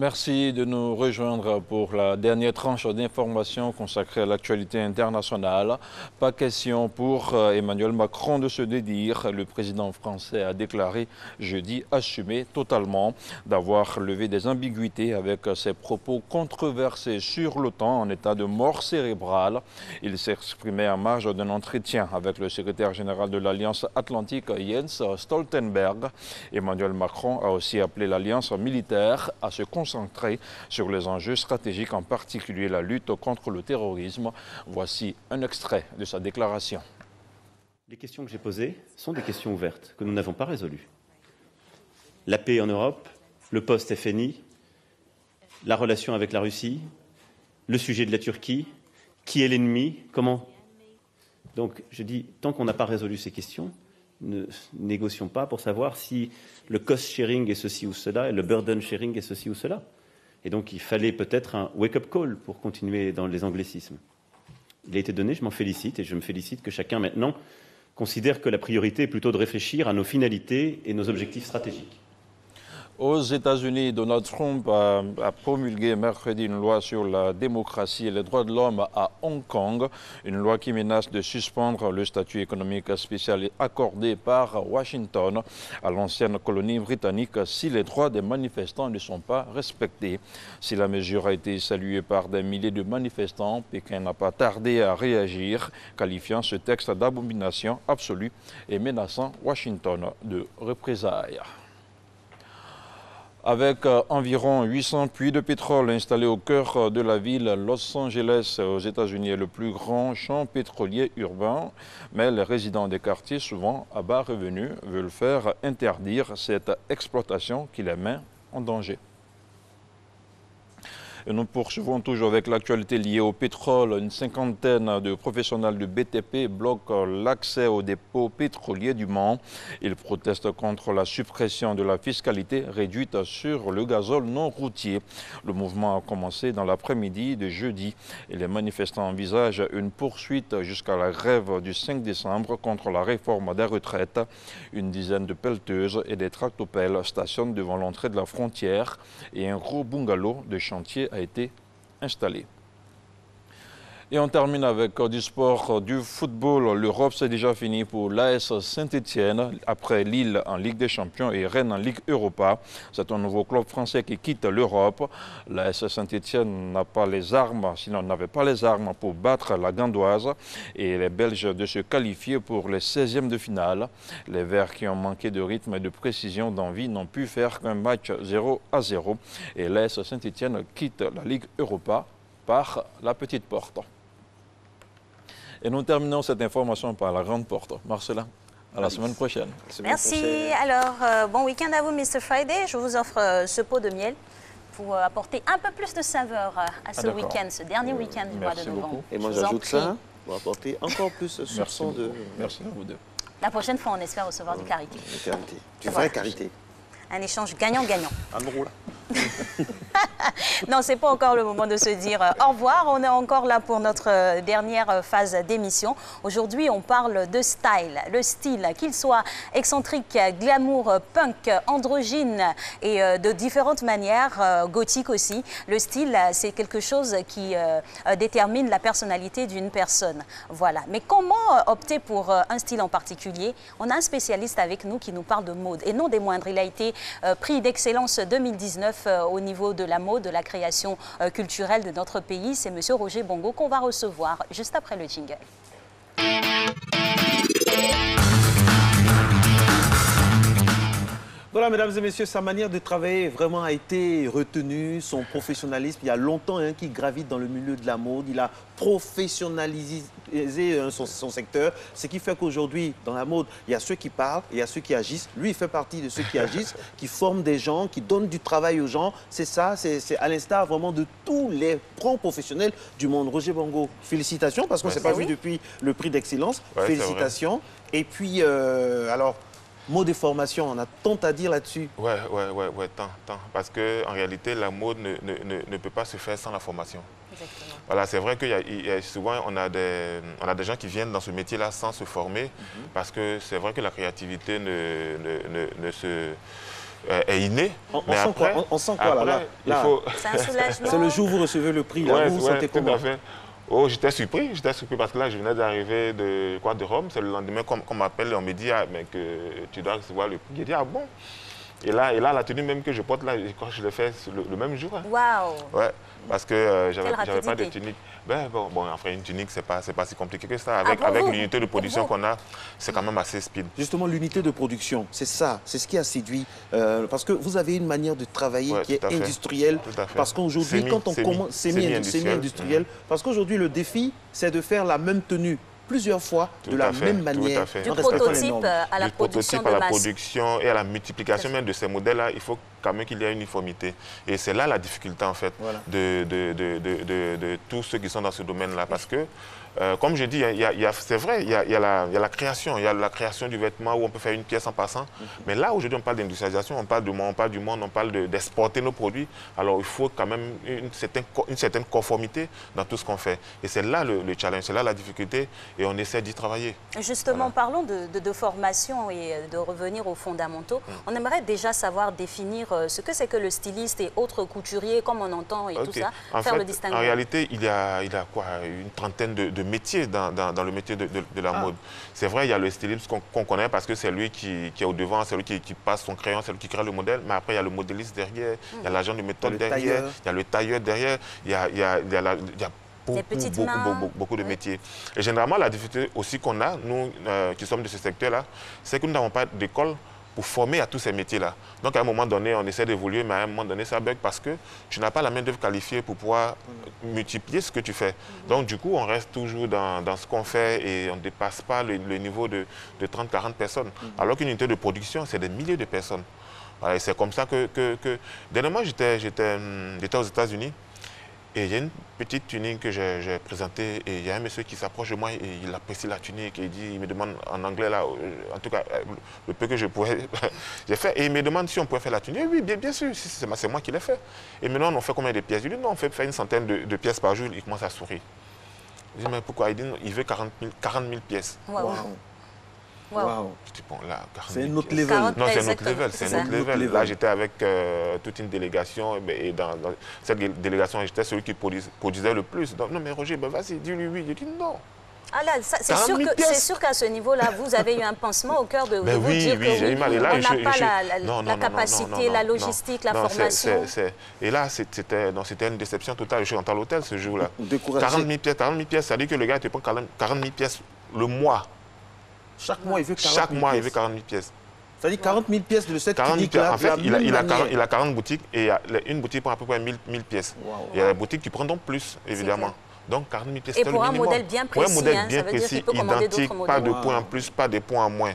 Merci de nous rejoindre pour la dernière tranche d'informations consacrée à l'actualité internationale. Pas question pour Emmanuel Macron de se dédire. Le président français a déclaré jeudi assumer totalement d'avoir levé des ambiguïtés avec ses propos controversés sur l'OTAN en état de mort cérébrale. Il s'exprimait en marge d'un entretien avec le secrétaire général de l'Alliance Atlantique Jens Stoltenberg. Emmanuel Macron a aussi appelé l'alliance militaire à se concentrer sur les enjeux stratégiques, en particulier la lutte contre le terrorisme. Voici un extrait de sa déclaration. Les questions que j'ai posées sont des questions ouvertes, que nous n'avons pas résolues. La paix en Europe, le post-FNI, la relation avec la Russie, le sujet de la Turquie, qui est l'ennemi, comment. Donc je dis, tant qu'on n'a pas résolu ces questions, ne négocions pas pour savoir si le cost sharing est ceci ou cela et le burden sharing est ceci ou cela. Et donc il fallait peut-être un wake-up call pour continuer dans les anglicismes. Il a été donné, je m'en félicite, et je me félicite que chacun maintenant considère que la priorité est plutôt de réfléchir à nos finalités et nos objectifs stratégiques. Aux États-Unis, Donald Trump a promulgué mercredi une loi sur la démocratie et les droits de l'homme à Hong Kong, une loi qui menace de suspendre le statut économique spécial accordé par Washington à l'ancienne colonie britannique si les droits des manifestants ne sont pas respectés. Si la mesure a été saluée par des milliers de manifestants, Pékin n'a pas tardé à réagir, qualifiant ce texte d'abomination absolue et menaçant Washington de représailles. Avec environ 800 puits de pétrole installés au cœur de la ville, Los Angeles aux États-Unis est le plus grand champ pétrolier urbain. Mais les résidents des quartiers, souvent à bas revenus, veulent faire interdire cette exploitation qui les met en danger. Et nous poursuivons toujours avec l'actualité liée au pétrole. Une cinquantaine de professionnels du BTP bloquent l'accès aux dépôts pétroliers du Mans. Ils protestent contre la suppression de la fiscalité réduite sur le gazole non routier. Le mouvement a commencé dans l'après-midi de jeudi et les manifestants envisagent une poursuite jusqu'à la grève du 5 décembre contre la réforme des retraites. Une dizaine de pelleteuses et des tractopelles stationnent devant l'entrée de la frontière et un gros bungalow de chantier a été installé. Et on termine avec du sport, du football. L'Europe, c'est déjà fini pour l'AS Saint-Étienne. Après Lille en Ligue des Champions et Rennes en Ligue Europa, c'est un nouveau club français qui quitte l'Europe. L'AS Saint-Étienne n'a pas les armes, sinon n'avait pas les armes pour battre la Gandoise et les Belges de se qualifier pour les 16e de finale. Les Verts qui ont manqué de rythme et de précision d'envie n'ont pu faire qu'un match 0-0 et l'AS Saint-Étienne quitte la Ligue Europa par la petite porte. Et nous terminons cette information par la grande porte. Marcella, à la semaine prochaine. Merci. Alors, bon week-end à vous, Mr. Friday. Je vous offre ce pot de miel pour apporter un peu plus de saveur à ce week-end, ce dernier week-end du mois de novembre. Et moi, j'ajoute ça pour apporter encore plus ce soupçon de... Merci à vous deux. La prochaine fois, on espère recevoir du karité. Du vrai karité. Un échange gagnant-gagnant. Un là. Non, ce n'est pas encore le moment de se dire au revoir. On est encore là pour notre dernière phase d'émission. Aujourd'hui, on parle de style. Le style, qu'il soit excentrique, glamour, punk, androgyne et de différentes manières, gothique aussi. Le style, c'est quelque chose qui détermine la personnalité d'une personne. Voilà. Mais comment opter pour un style en particulier? On a un spécialiste avec nous qui nous parle de mode et non des moindres. Il a été prix d'excellence 2019 au niveau de la mode, de la création culturelle de notre pays. C'est M. Roger Bongo qu'on va recevoir juste après le jingle. Voilà, mesdames et messieurs, sa manière de travailler vraiment a été retenue, son professionnalisme. Il y a longtemps qui gravite dans le milieu de la mode. Il a professionnalisé son secteur, ce qui fait qu'aujourd'hui, dans la mode, il y a ceux qui parlent, il y a ceux qui agissent. Lui, il fait partie de ceux qui agissent, qui forment des gens, qui donnent du travail aux gens. C'est ça, c'est à l'instar vraiment de tous les grands professionnels du monde. Roger Bongo, félicitations, parce qu'on ne s'est pas vu depuis le prix d'excellence. Ouais, félicitations. Et puis, alors... Mode et formation, on a tant à dire là-dessus. Ouais, tant. Parce qu'en réalité, la mode ne peut pas se faire sans la formation. Exactement. Voilà, c'est vrai que souvent, on a des gens qui viennent dans ce métier-là sans se former, parce que c'est vrai que la créativité est inné. On sent quoi là, C'est un soulagement. C'est le jour où vous recevez le prix, là. Vous vous sentez comment? Oh, j'étais surpris parce que là, je venais d'arriver de Rome. C'est le lendemain qu'on m'appelle et on me dit mais que tu dois recevoir le prix. J'ai dit, ah bon? Et là, la tenue même que je porte là, je l'ai fait le même jour. Hein. Waouh! Ouais, parce que j'avais pas de tunique. Bon, enfin, une tunique, c'est pas si compliqué que ça. Avec l'unité de production qu'on a, c'est quand même assez speed. Justement, l'unité de production, c'est ça, c'est ce qui a séduit. Parce que vous avez une manière de travailler qui est industrielle. Parce qu'aujourd'hui, quand on commence, semi-industriel, parce qu'aujourd'hui, le défi, c'est de faire la même tenue plusieurs fois de la même manière. Du prototype à la production et à la multiplication même de ces modèles-là, il faut quand même qu'il y ait une uniformité. Et c'est là la difficulté en fait de tous ceux qui sont dans ce domaine-là. Parce que, comme je dis, c'est vrai, il y a la création du vêtement où on peut faire une pièce en passant. Mais là, aujourd'hui, on parle d'industrialisation, on parle du monde, on parle d'exporter nos produits. Alors, il faut quand même une certaine conformité dans tout ce qu'on fait. Et c'est là le challenge, c'est là la difficulté. Et on essaie d'y travailler. Justement, parlons de formation et de revenir aux fondamentaux. On aimerait déjà savoir définir ce que c'est que le styliste et autres couturiers, comme on entend et tout ça, faire le distinguo. En réalité, il y a quoi, une trentaine de métiers dans le métier de la mode. C'est vrai, il y a le styliste qu'on connaît parce que c'est lui qui est au devant, c'est lui qui passe son crayon, c'est lui qui crée le modèle. Mais après, il y a le modéliste derrière, il y a l'agent de méthode derrière, il y a le tailleur derrière, il y a beaucoup de métiers. Et généralement, la difficulté aussi qu'on a, nous qui sommes de ce secteur-là, c'est que nous n'avons pas d'école pour former à tous ces métiers-là. Donc, à un moment donné, on essaie d'évoluer, mais à un moment donné, ça bug parce que tu n'as pas la main-d'œuvre qualifiée pour pouvoir multiplier ce que tu fais. Donc, du coup, on reste toujours dans ce qu'on fait et on ne dépasse pas le niveau de 30-40 personnes. Alors qu'une unité de production, c'est des milliers de personnes. Voilà, et c'est comme ça que... Dernièrement, j'étais aux États-Unis. Et il y a une petite tunique que j'ai présentée et il y a un monsieur qui s'approche de moi et il apprécie la tunique et il me demande en anglais, là, en tout cas, le peu que je pouvais, j'ai fait. Et il me demande si on pouvait faire la tunique. Oui, bien sûr, c'est moi qui l'ai fait. Et maintenant, on fait combien de pièces? Je dis non, on fait une centaine de pièces par jour. Il commence à sourire. Je dis mais pourquoi? Il dit non, il veut 40 000 pièces. Wow. Wow. Je dis, bon, là, c'est un autre level. Non, c'est un autre level. C'est un autre level. Là, j'étais avec toute une délégation. Et dans cette délégation, j'étais celui qui produisait le plus. Donc, non, mais Roger, ben, vas-y, dis-lui oui. J'ai dit non. Ah là, c'est sûr qu'à ce niveau-là, vous avez eu un pansement au cœur de vous dire que on n'a pas la capacité, la logistique, la formation. Et là, c'était une déception totale. Je suis rentré à l'hôtel ce jour-là. 40 000 pièces, ça veut dire que le gars te prend 40 000 pièces le mois. Chaque mois, il veut 40 000 pièces. Chaque mois, il veut 40 000 pièces. C'est-à-dire 40 000 pièces de cette tunique-là. En fait, il a 40 boutiques et une boutique prend à peu près 1000 pièces. Il y a des boutiques qui prennent donc plus, évidemment. Donc 40 000 pièces, c'est le minimum. Et pour un modèle bien précis, pour un modèle bien précis, identique, pas de points en plus, pas de points en moins.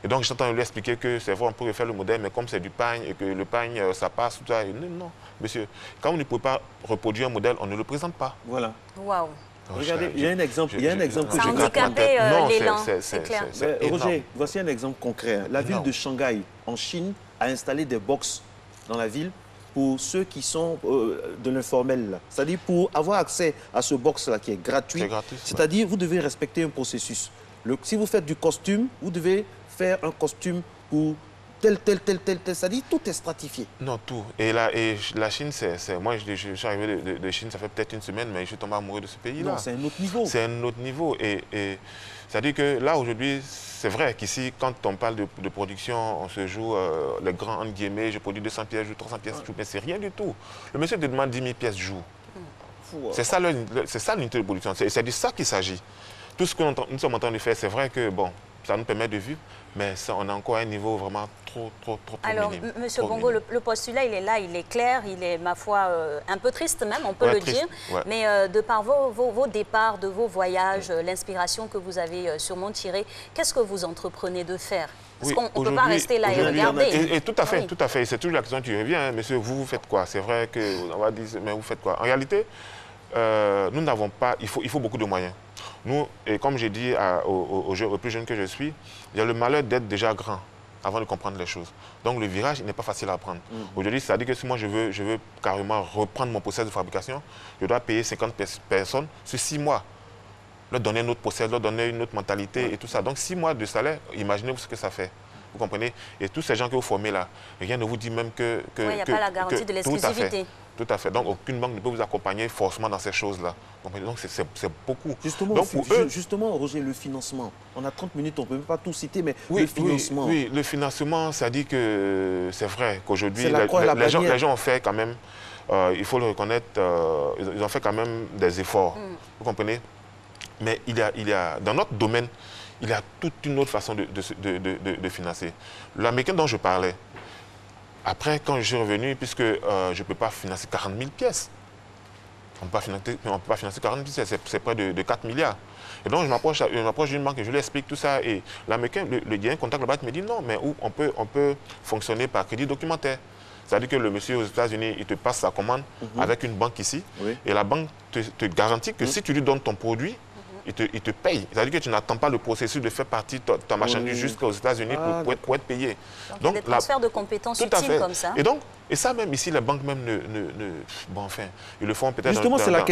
Et donc, j'entends lui expliquer que c'est vrai, on peut refaire le modèle, mais comme c'est du pagne et que le pagne, ça passe, tout ça. Non, monsieur, quand on ne peut pas reproduire un modèle, on ne le présente pas. Voilà. Waouh. Regardez, il y a un exemple, que j'ai handicapé l'élan, c'est clair. Roger, voici un exemple concret. La ville de Shanghai, en Chine, a installé des box dans la ville pour ceux qui sont de l'informel. C'est-à-dire pour avoir accès à ce box-là qui est gratuit. C'est-à-dire vous devez respecter un processus. Si vous faites du costume, vous devez faire un costume pour tel. C'est-à-dire tout est stratifié. Non, tout. Et la Chine, moi, je suis arrivé de Chine, ça fait peut-être une semaine, mais je suis tombé amoureux de ce pays-là. Non, c'est un autre niveau. C'est un autre niveau. Et c'est-à-dire que là, aujourd'hui, c'est vrai qu'ici, quand on parle de production, on se joue les grands, entre guillemets, je produis 200 pièces, je joue 300 pièces, mais c'est rien du tout. Le monsieur te demande 10 000 pièces jour. C'est ça l'unité de production. C'est de ça qu'il s'agit. Tout ce que nous sommes en train de faire, c'est vrai que, bon, ça nous permet de vivre, mais ça, on a encore un niveau vraiment trop Alors, minime. Monsieur Bongo, le postulat, il est là, il est clair, il est, ma foi, un peu triste même, on peut le dire. Ouais. Mais de par vos départs, de vos voyages, l'inspiration que vous avez sûrement tirée, qu'est-ce que vous entreprenez de faire? Parce qu'on ne peut pas rester là et regarder. Et tout à fait, tout à fait. C'est toujours la question qui revient. Hein, monsieur, vous faites quoi? C'est vrai qu'on va dire, mais vous faites quoi? En réalité, nous n'avons pas, il faut beaucoup de moyens. Nous, et comme j'ai dit aux plus jeunes que je suis, il y a le malheur d'être déjà grand avant de comprendre les choses. Donc le virage n'est pas facile à prendre. Aujourd'hui, ça dit que si moi je veux carrément reprendre mon process de fabrication, je dois payer 50 personnes sur 6 mois. Leur donner un autre process, leur donner une autre mentalité et tout ça. Donc 6 mois de salaire, imaginez-vous ce que ça fait. Vous comprenez? Et tous ces gens que vous formez là, rien ne vous dit même que... Il n'y a pas la garantie de l'exclusivité. Tout à fait. Donc, aucune banque ne peut vous accompagner forcément dans ces choses-là. Donc, c'est beaucoup. Justement, donc, pour eux, justement, Roger, le financement. On a 30 minutes, on ne peut pas tout citer, mais le financement. Oui, le financement, ça dit que c'est vrai qu'aujourd'hui, les gens ont fait quand même, il faut le reconnaître, ils ont fait quand même des efforts. Vous comprenez? Mais il y a, dans notre domaine, il y a toute une autre façon de financer. L'Américain dont je parlais, après, quand je suis revenu, puisque je ne peux pas financer 40 000 pièces, on ne peut pas financer 40 000 pièces, c'est près de 4 milliards. Et donc, je m'approche d'une banque et je lui explique tout ça. Et l'Américain, le Guinéen contacte la banque et me dit non, mais on peut fonctionner par crédit documentaire. C'est-à-dire que le monsieur aux États-Unis, il te passe sa commande avec une banque ici. Et la banque te garantit que si tu lui donnes ton produit, il te paye. C'est-à-dire que tu n'attends pas le processus de faire partie de ta marchandise jusqu'aux États-Unis pour être payé. Donc, il y a des transferts de compétences utiles comme ça. Et ça même, ici, les banques même bon, enfin, ils le font peut-être... Justement, c'est la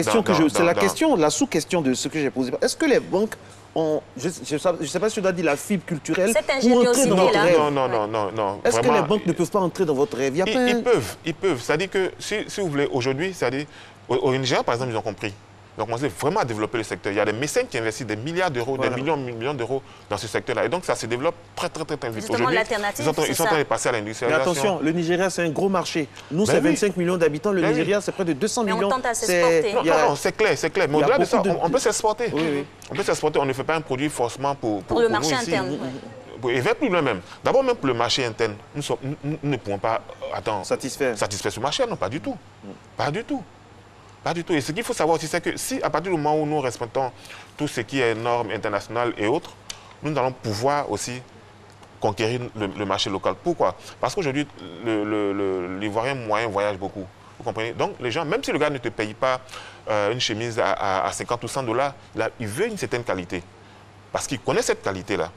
question la sous-question de ce que j'ai posé. Est-ce que les banques ont, je ne sais pas si tu dois dire la fibre culturelle, cette ingéniosité-là? Non. Est-ce que les banques ne peuvent pas entrer dans votre rêve? Ils peuvent. C'est-à-dire que, si vous voulez, aujourd'hui, c'est-à-dire, au Nigeria, par exemple, ils ont compris. Ils ont commencé vraiment à développer le secteur. Il y a des mécènes qui investissent des milliards d'euros, des millions d'euros dans ce secteur-là. Et donc, ça se développe très vite. Justement, l'alternative, ils sont en train de passer à l'industrialisation. Mais attention, le Nigeria, c'est un gros marché. Nous, c'est 25 millions d'habitants. Le Nigeria, c'est près de 200 millions. Mais on tente à s'exporter. Non, c'est clair. Mais au-delà de ça, on peut s'exporter. On peut s'exporter. On ne fait pas un produit forcément pour le marché interne. Et vers plus loin même. D'abord, même pour le marché interne, nous ne pouvons pas satisfaire ce marché. Non, pas du tout. Pas du tout. Pas du tout. Et ce qu'il faut savoir aussi, c'est que si, à partir du moment où nous respectons tout ce qui est normes internationales et autres, nous allons pouvoir aussi conquérir le marché local. Pourquoi? Parce qu'aujourd'hui, l'Ivoirien moyen voyage beaucoup. Vous comprenez? Donc, les gens, même si le gars ne te paye pas une chemise à 50 ou 100 $, il veut une certaine qualité. Parce qu'il connaît cette qualité-là.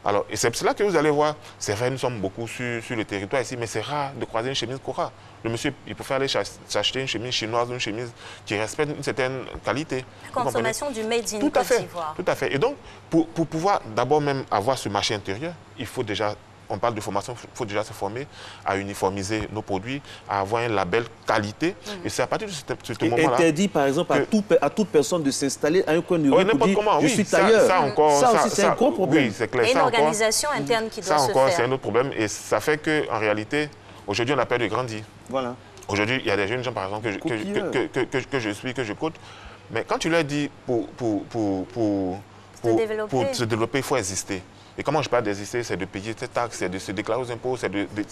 Alors, et c'est cela que vous allez voir, c'est vrai, nous sommes beaucoup sur le territoire ici, mais c'est rare de croiser une chemise Cora. Le monsieur, il peut aller s'acheter une chemise chinoise ou une chemise qui respecte une certaine qualité. La consommation du made in Côte d'Ivoire. Tout à fait. Et donc, pour pouvoir d'abord même avoir ce marché intérieur, il faut déjà, on parle de formation, il faut déjà se former à uniformiser nos produits, à avoir un label qualité. Et c'est à partir de ce moment-là... Interdit, par exemple, à toute personne de s'installer à un coin de rue pour dire « je suis tailleur ». Ça aussi, c'est un gros problème. Oui, c'est clair. Et une organisation interne qui doit se faire. Ça encore, c'est un autre problème. Et ça fait qu'en réalité, aujourd'hui, on a peur de grandir. Voilà. Aujourd'hui, il y a des jeunes gens, par exemple, que je suis, que je coach. Mais quand tu leur dis pour se développer, il faut exister. Et comment je parle d'exister? C'est de payer ses taxes, c'est de se déclarer aux impôts, c'est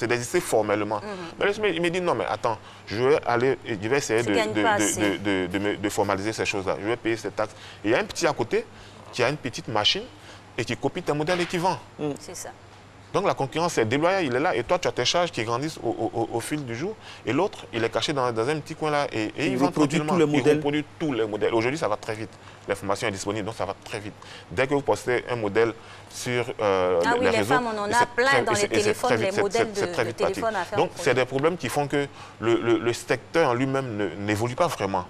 d'exister formellement. Mais il me dit non, mais attends, je vais essayer de formaliser ces choses-là. Je vais payer ces taxes. Et il y a un petit à côté qui a une petite machine et qui copie tes modèles et qui vend. C'est ça. Donc la concurrence est déloyale, il est là, et toi tu as tes charges qui grandissent au fil du jour, et l'autre, il est caché dans un petit coin là, et il vend tranquillement. Il reproduit tous les modèles. Aujourd'hui, ça va très vite. L'information est disponible, donc ça va très vite. Dès que vous postez un modèle sur les réseaux... femmes, on en a plein dans les téléphones, les modèles de téléphone à faire. Donc c'est des problèmes qui font que le secteur en lui-même n'évolue pas vraiment.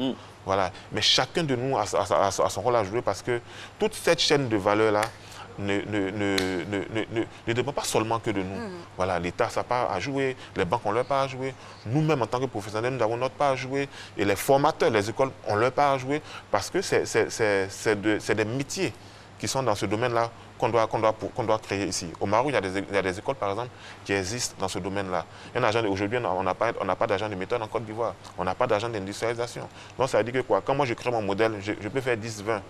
Voilà. Mais chacun de nous a son rôle à jouer, parce que toute cette chaîne de valeur là, ne dépend pas seulement que de nous. Voilà, l'État, ça n'a pas à jouer, les banques ont leur part à jouer, nous-mêmes en tant que professionnels, nous avons notre part à jouer, et les formateurs, les écoles ont leur part à jouer, parce que c'est des métiers qui sont dans ce domaine-là qu'on doit créer ici. Au Maroc, il y a des écoles, par exemple, qui existent dans ce domaine-là. Aujourd'hui, on n'a pas d'agent de méthode en Côte d'Ivoire, on n'a pas d'agent d'industrialisation. Donc ça veut dire que quoi, quand moi je crée mon modèle, je peux faire 10, 20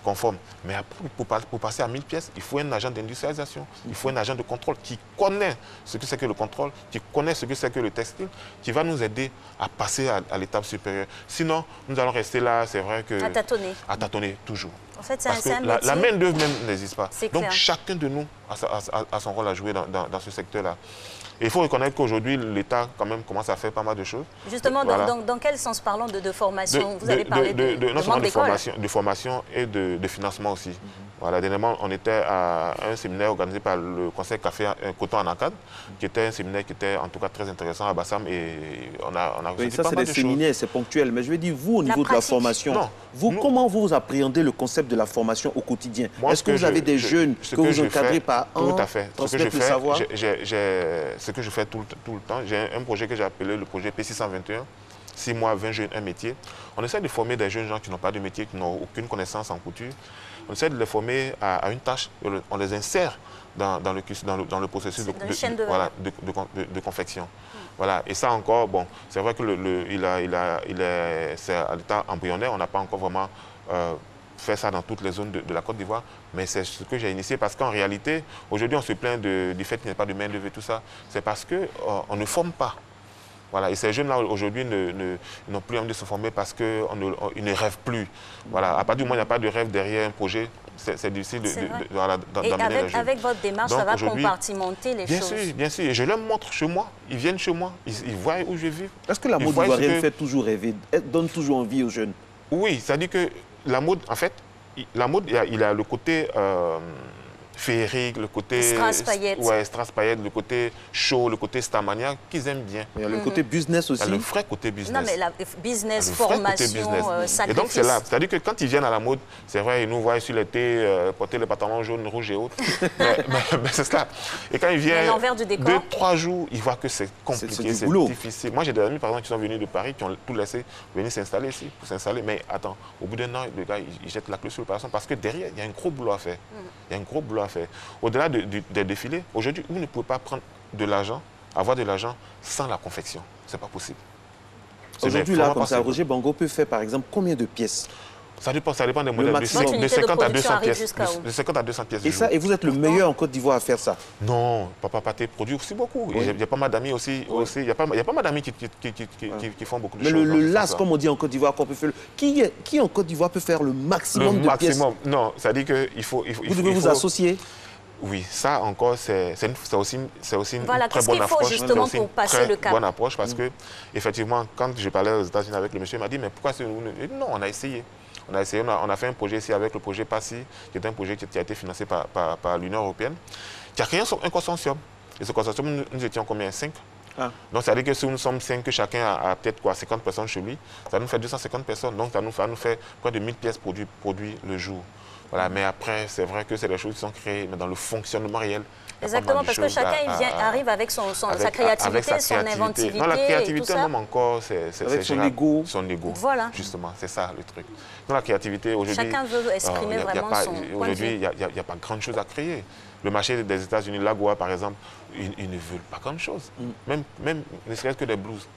conforme. Mais après, pour passer à 1000 pièces, il faut un agent d'industrialisation, il faut un agent de contrôle qui connaît ce que c'est que le contrôle, qui connaît ce que c'est que le textile, qui va nous aider à passer à l'étape supérieure. Sinon, nous allons rester là, c'est vrai que... À tâtonner. À tâtonner, toujours. En fait, c'est un métier. La main-d'œuvre même n'existe pas. Donc, clair. chacun de nous a son rôle à jouer dans ce secteur-là. Et il faut reconnaître qu'aujourd'hui, l'État, quand même, commence à faire pas mal de choses. Justement, voilà. dans quel sens parlant de formation? Vous avez parlé de formation et de financement aussi. Voilà, dernièrement, on était à un séminaire organisé par le Conseil Café Coton en Acad, qui était un séminaire qui était en tout cas très intéressant à Bassam et on a oui, ça, c'est des séminaires, c'est ponctuel. Mais je veux dire, vous, au niveau de la formation, comment vous appréhendez le concept de la formation au quotidien? Est-ce que vous avez des jeunes que vous encadrez par an? Tout à fait. Ce que je fais, ce que je fais tout le temps, j'ai un projet que j'ai appelé le projet P621. 6 mois, 20 jeunes, un métier. On essaie de former des jeunes gens qui n'ont pas de métier, qui n'ont aucune connaissance en couture. On essaie de les former à une tâche. On les insère dans le processus de confection. Voilà. Et ça encore, bon, c'est vrai que c'est à l'état embryonnaire. On n'a pas encore vraiment fait ça dans toutes les zones de la Côte d'Ivoire. Mais c'est ce que j'ai initié parce qu'en réalité, aujourd'hui, on se plaint du fait qu'il n'y a pas de main-d'œuvre et tout ça. C'est parce qu'on ne forme pas. Voilà, et ces jeunes-là, aujourd'hui, n'ont plus envie de se former parce qu'ils ne rêvent plus. Voilà, à partir du moment où il n'y a pas de rêve derrière un projet, c'est difficile d'amener les jeunes. Avec votre démarche, donc, ça va compartimenter les choses. Bien sûr, et je leur montre chez moi, ils viennent chez moi, ils voient où je vis. Est-ce que la mode ivoirienne fait toujours rêver, donne toujours envie aux jeunes? Oui, c'est-à-dire que la mode, en fait, la mode, il a le côté... féerique, le côté strass-paillettes, le côté chaud, le côté starmania qu'ils aiment bien. Il y a le côté business aussi. Il y a le vrai côté business. Non, mais la business, formation, sacrifice. Et donc c'est là, c'est-à-dire que quand ils viennent à la mode, c'est vrai, ils nous voient sur l'été porter les pantalons jaunes, rouges et autres. mais c'est cela. Et quand ils viennent 2-3 jours, ils voient que c'est compliqué, c'est difficile. Moi j'ai des amis par exemple qui sont venus de Paris, qui ont tout laissé, venir s'installer ici, pour s'installer. Mais attends, au bout d'un an, le gars, il jette la clé sur le passant parce que derrière, il y a un gros boulot à faire. Il y a un gros boulot à faire. Au-delà des défilés, aujourd'hui, vous ne pouvez pas prendre de l'argent, avoir de l'argent sans la confection. Ce n'est pas possible. Aujourd'hui, là, comme ça, Roger Bango peut faire, par exemple, combien de pièces? Ça dépend des modèles. De 50 à 200 pièces. De 50 à 200 pièces. Et vous êtes le meilleur en Côte d'Ivoire à faire ça? Non, Papa Paté produit aussi beaucoup. Il y a pas mal d'amis aussi. Il y a pas mal d'amis qui font beaucoup de choses. Mais le LAS, comme on dit en Côte d'Ivoire, qu'on peut faire. Qui en Côte d'Ivoire peut faire le maximum de pièces? Non, ça dit qu'il faut... Vous devez vous associer? Oui, ça encore, c'est aussi une très bonne approche. Qu'est-ce qu'il faut justement pour passer le cap? Bonne approche parce que, effectivement, quand je parlais aux États-Unis avec le monsieur, il m'a dit, mais pourquoi non, on a essayé. On a fait un projet ici avec le projet PASSI, qui est un projet qui a été financé par l'Union européenne, qui a créé un consortium. Et ce consortium, nous étions combien? 5. Donc, ça veut dire que si nous sommes 5, que chacun a peut-être 50 personnes chez lui, ça nous fait 250 personnes. Donc, ça nous fait près de 1000 pièces produites le jour. Voilà, mais après, c'est vrai que c'est des choses qui sont créées, mais dans le fonctionnement réel. Exactement, parce que chacun arrive avec sa créativité, son inventivité. Non, la créativité, même encore, c'est son ego. Son ego. Voilà. Justement, c'est ça le truc. Dans la créativité, aujourd'hui. Chacun veut exprimer vraiment son point de vue. Aujourd'hui, il n'y a pas grand chose à créer. Le marché des États-Unis, l'Agua, par exemple, ils ne veulent pas grand chose. Même ne serait-ce que des blues.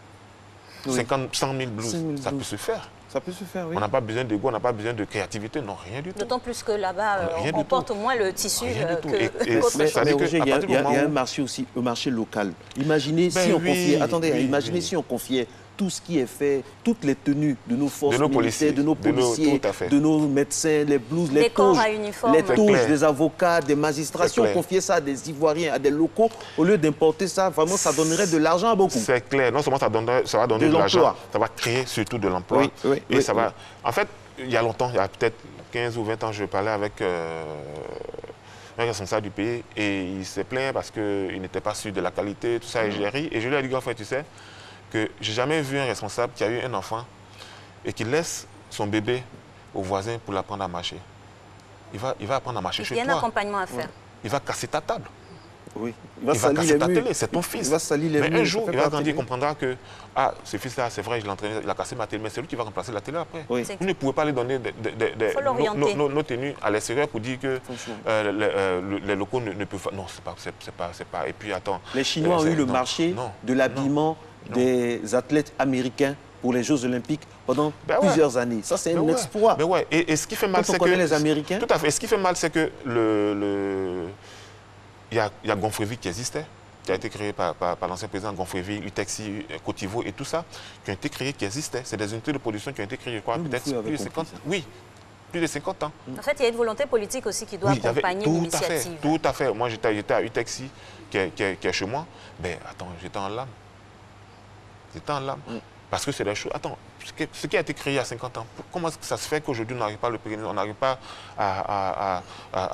100 000 blues, ça peut se faire. Ça peut se faire, oui. On n'a pas besoin d'ego, on n'a pas besoin de créativité, non, rien du tout. D'autant plus que là-bas, on porte moins le tissu que il y a un marché aussi, un marché local. Imaginez si on confiait, imaginez si on confiait tout ce qui est fait, toutes les tenues de nos forces militaires, de nos policiers, de nos médecins, les blouses, les touches, des avocats, des magistrats. Si on confiait ça à des Ivoiriens, à des locaux, au lieu d'importer ça, vraiment, ça donnerait de l'argent à beaucoup. C'est clair. Non seulement ça va donner de l'argent, ça va créer surtout de l'emploi. Et ça va... En fait, il y a longtemps, il y a peut-être 15 ou 20 ans, je parlais avec un responsable du pays et il s'est plaint parce qu'il n'était pas sûr de la qualité, tout ça, et j'ai ri. Et je lui ai dit, en fait, tu sais, que j'ai jamais vu un responsable qui a eu un enfant et qui laisse son bébé au voisin pour l'apprendre à marcher. Il va apprendre à marcher chez toi. Il y a un accompagnement à faire. Il va casser ta table. Oui. Il va casser ta télé, c'est ton fils. Il va salir les murs. Mais un jour, il va grandir, il comprendra que ce fils-là, c'est vrai, je l'ai entraîné, il a cassé ma télé, mais c'est lui qui va remplacer la télé après. Oui. Vous ne pouvez pas lui donner nos tenues à l'extérieur pour dire que les locaux ne peuvent pas. Non, c'est pas. Et puis attends. Les Chinois ont eu le marché de l'habillement des athlètes américains pour les Jeux Olympiques pendant plusieurs années. Ça, c'est un exploit. Mais ouais. Et ce qui fait mal, c'est que... les Américains. Tout à fait. Et ce qui fait mal, c'est que il y a Gonfreville qui existait, qui a été créé par l'ancien président Gonfreville, Utexi, Cotivo et tout ça, qui ont été créés, qui existaient. C'est des unités de production qui ont été créées, je crois, peut-être plus de 50 ans. Oui, plus de 50 ans. En fait, il y a une volonté politique aussi qui doit accompagner l'initiative. Tout à fait. Moi, j'étais à Utexi, qui est chez moi. Ben, attends, j'étais en lame. Parce que c'est des choses... Attends, ce qui a été créé il y a 50 ans, comment est-ce que ça se fait qu'aujourd'hui on n'arrive pas à le pérenniser? On n'arrive pas à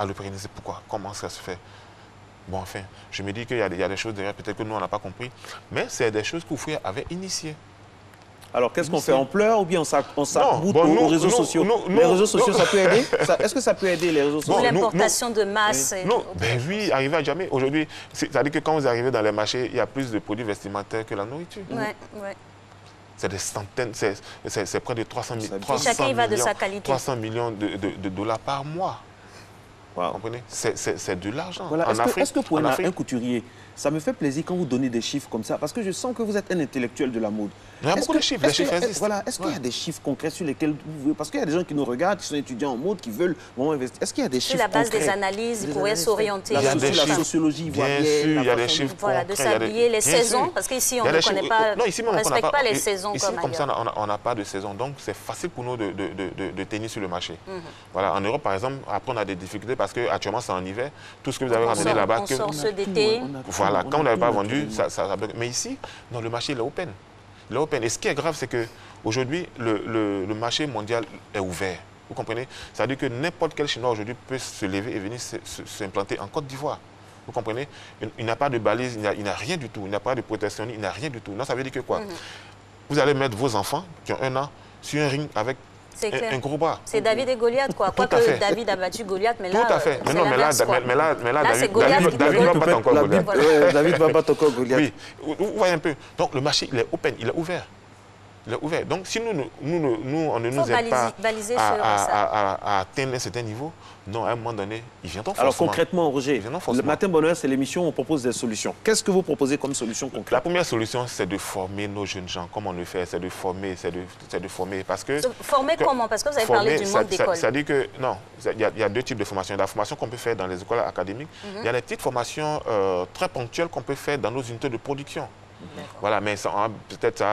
le pérenniser. Pourquoi? Comment ça se fait? Bon, enfin, je me dis qu'il y a des choses derrière, peut-être que nous, on n'a pas compris. Mais c'est des choses que vous avait initiées. Alors, qu'est-ce qu'on fait? On pleure ou bien on s'aboute aux réseaux sociaux? Les réseaux sociaux, ça peut aider? Est-ce que ça peut aider, les réseaux sociaux? L'importation de masse. Non, ben oui, arriver à jamais. Aujourd'hui, c'est-à-dire que quand vous arrivez dans les marchés, il y a plus de produits vestimentaires que la nourriture. Ouais. C'est des centaines, c'est près de 300 millions de dollars par mois. Vous comprenez? C'est de l'argent. Voilà. Est-ce que pour un couturier, ça me fait plaisir quand vous donnez des chiffres comme ça, parce que je sens que vous êtes un intellectuel de la mode. Il y a beaucoup de chiffres, les chiffres existent. Voilà. Est-ce qu'il y a des chiffres concrets sur lesquels vous voulez... Parce qu'il y a des gens qui nous regardent, qui sont étudiants en mode, qui veulent vraiment investir. Est-ce qu'il y a des chiffres concrets? Sur la base des analyses, ils pourraient s'orienter. Il y a des chiffres. La sociologie ivoirienne. Bien sûr, il y a des chiffres concrets. De s'habiller, les saisons, parce qu'ici, on ne connaît pas, on ne respecte pas les saisons comme ailleurs. Ici, comme ça, on n'a pas de saison. Donc, c'est facile pour nous de tenir sur le marché. Voilà. En Europe, par exemple, après, on a des difficultés parce qu'actuellement, c'est en hiver. Tout ce que vous avez ramené là-bas... On sort ceux d'été. Voilà. Quand vous n'avez pas vendu, ça... Mais ici, non, le marché, il est open. Il est open. Et ce qui est grave, c'est qu'aujourd'hui, le marché mondial est ouvert. Vous comprenez? Ça veut dire que n'importe quel Chinois aujourd'hui peut se lever et venir s'implanter en Côte d'Ivoire. Vous comprenez? Il n'a pas de balise, il n'a rien du tout. Il n'a pas de protection, il n'a rien du tout. Non, ça veut dire que quoi? Vous allez mettre vos enfants qui ont 1 an sur un ring avec un gros bras. C'est David et Goliath, quoi. Quoique David a battu Goliath, mais là... Tout à fait. Mais non, mais là, David va battre encore Goliath. David va battre encore Goliath. Oui, vous voyez un peu. Donc, le marché, il est open, il est ouvert. Il est ouvert. Donc, si on ne nous aide pas à atteindre un certain niveau, non, à un moment donné, ils viendront forcément. Alors, concrètement, Roger, le Matin Bonheur, c'est l'émission où on propose des solutions. Qu'est-ce que vous proposez comme solution concrète? La première solution, c'est de former nos jeunes gens. Comment on le fait? C'est de former, parce que... Former comment? Parce que vous avez parlé du manque d'école. Ça dit que, non, il y a 2 types de formations. La formation qu'on peut faire dans les écoles académiques. Il y a des petites formations très ponctuelles qu'on peut faire dans nos unités de production. Voilà, mais peut-être il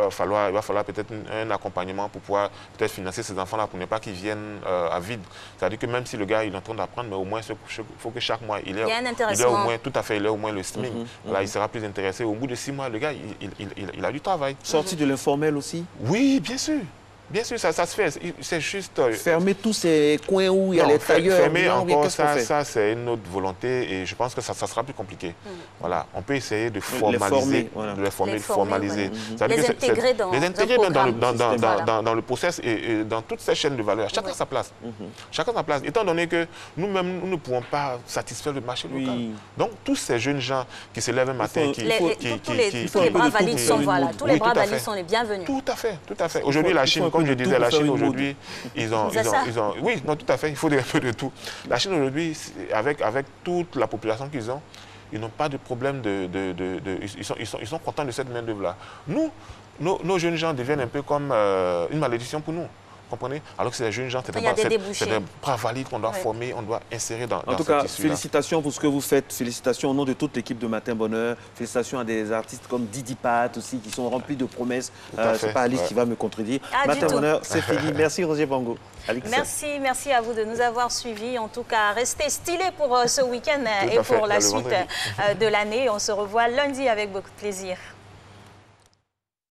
va falloir peut-être un accompagnement pour pouvoir peut-être financer ces enfants-là pour ne pas qu'ils viennent à vide. C'est-à-dire que même si le gars il est en train d'apprendre, mais au moins il faut que chaque mois il ait au moins tout à fait, il ait au moins le SMIC. Voilà, il sera plus intéressé. Au bout de 6 mois, le gars il a du travail. Sorti de l'informel aussi? Oui, bien sûr. Bien sûr, ça se fait. C'est juste... fermer tous ces coins où il y a les tailleurs. Fermer encore, ça c'est une autre volonté et je pense que ça sera plus compliqué. Voilà, on peut essayer de formaliser, de les former, de formaliser. Les intégrer dans le process et dans toutes ces chaînes de valeur. Chacun sa place. Chacun sa place. Étant donné que nous-mêmes, nous ne pouvons pas satisfaire le marché local. Donc, tous ces jeunes gens qui se lèvent un matin, tous les bras valides sont voilà. Tous les bras valides sont les bienvenus. Tout à fait, tout à fait. Aujourd'hui, la Chine, comme je disais, la Chine aujourd'hui, ils ont... Oui, non, tout à fait, il faut un peu de tout. La Chine aujourd'hui, avec toute la population qu'ils ont, ils n'ont pas de problème ils sont contents de cette main-d'œuvre-là. Nous, nos jeunes gens deviennent un peu comme une malédiction pour nous. Comprenez? Alors que c'est des jeunes gens, c'est des bras valides qu'on doit former, on doit insérer dans En tout cas, félicitations pour ce que vous faites. Félicitations au nom de toute l'équipe de Matin Bonheur. Félicitations à des artistes comme Didi Pat aussi, qui sont remplis de promesses. C'est pas Alice qui va me contredire. Matin Bonheur, c'est fini. Merci Roger Bongo. Merci à vous de nous avoir suivis. En tout cas, restez stylés pour ce week-end et pour la suite de l'année. On se revoit lundi avec beaucoup de plaisir.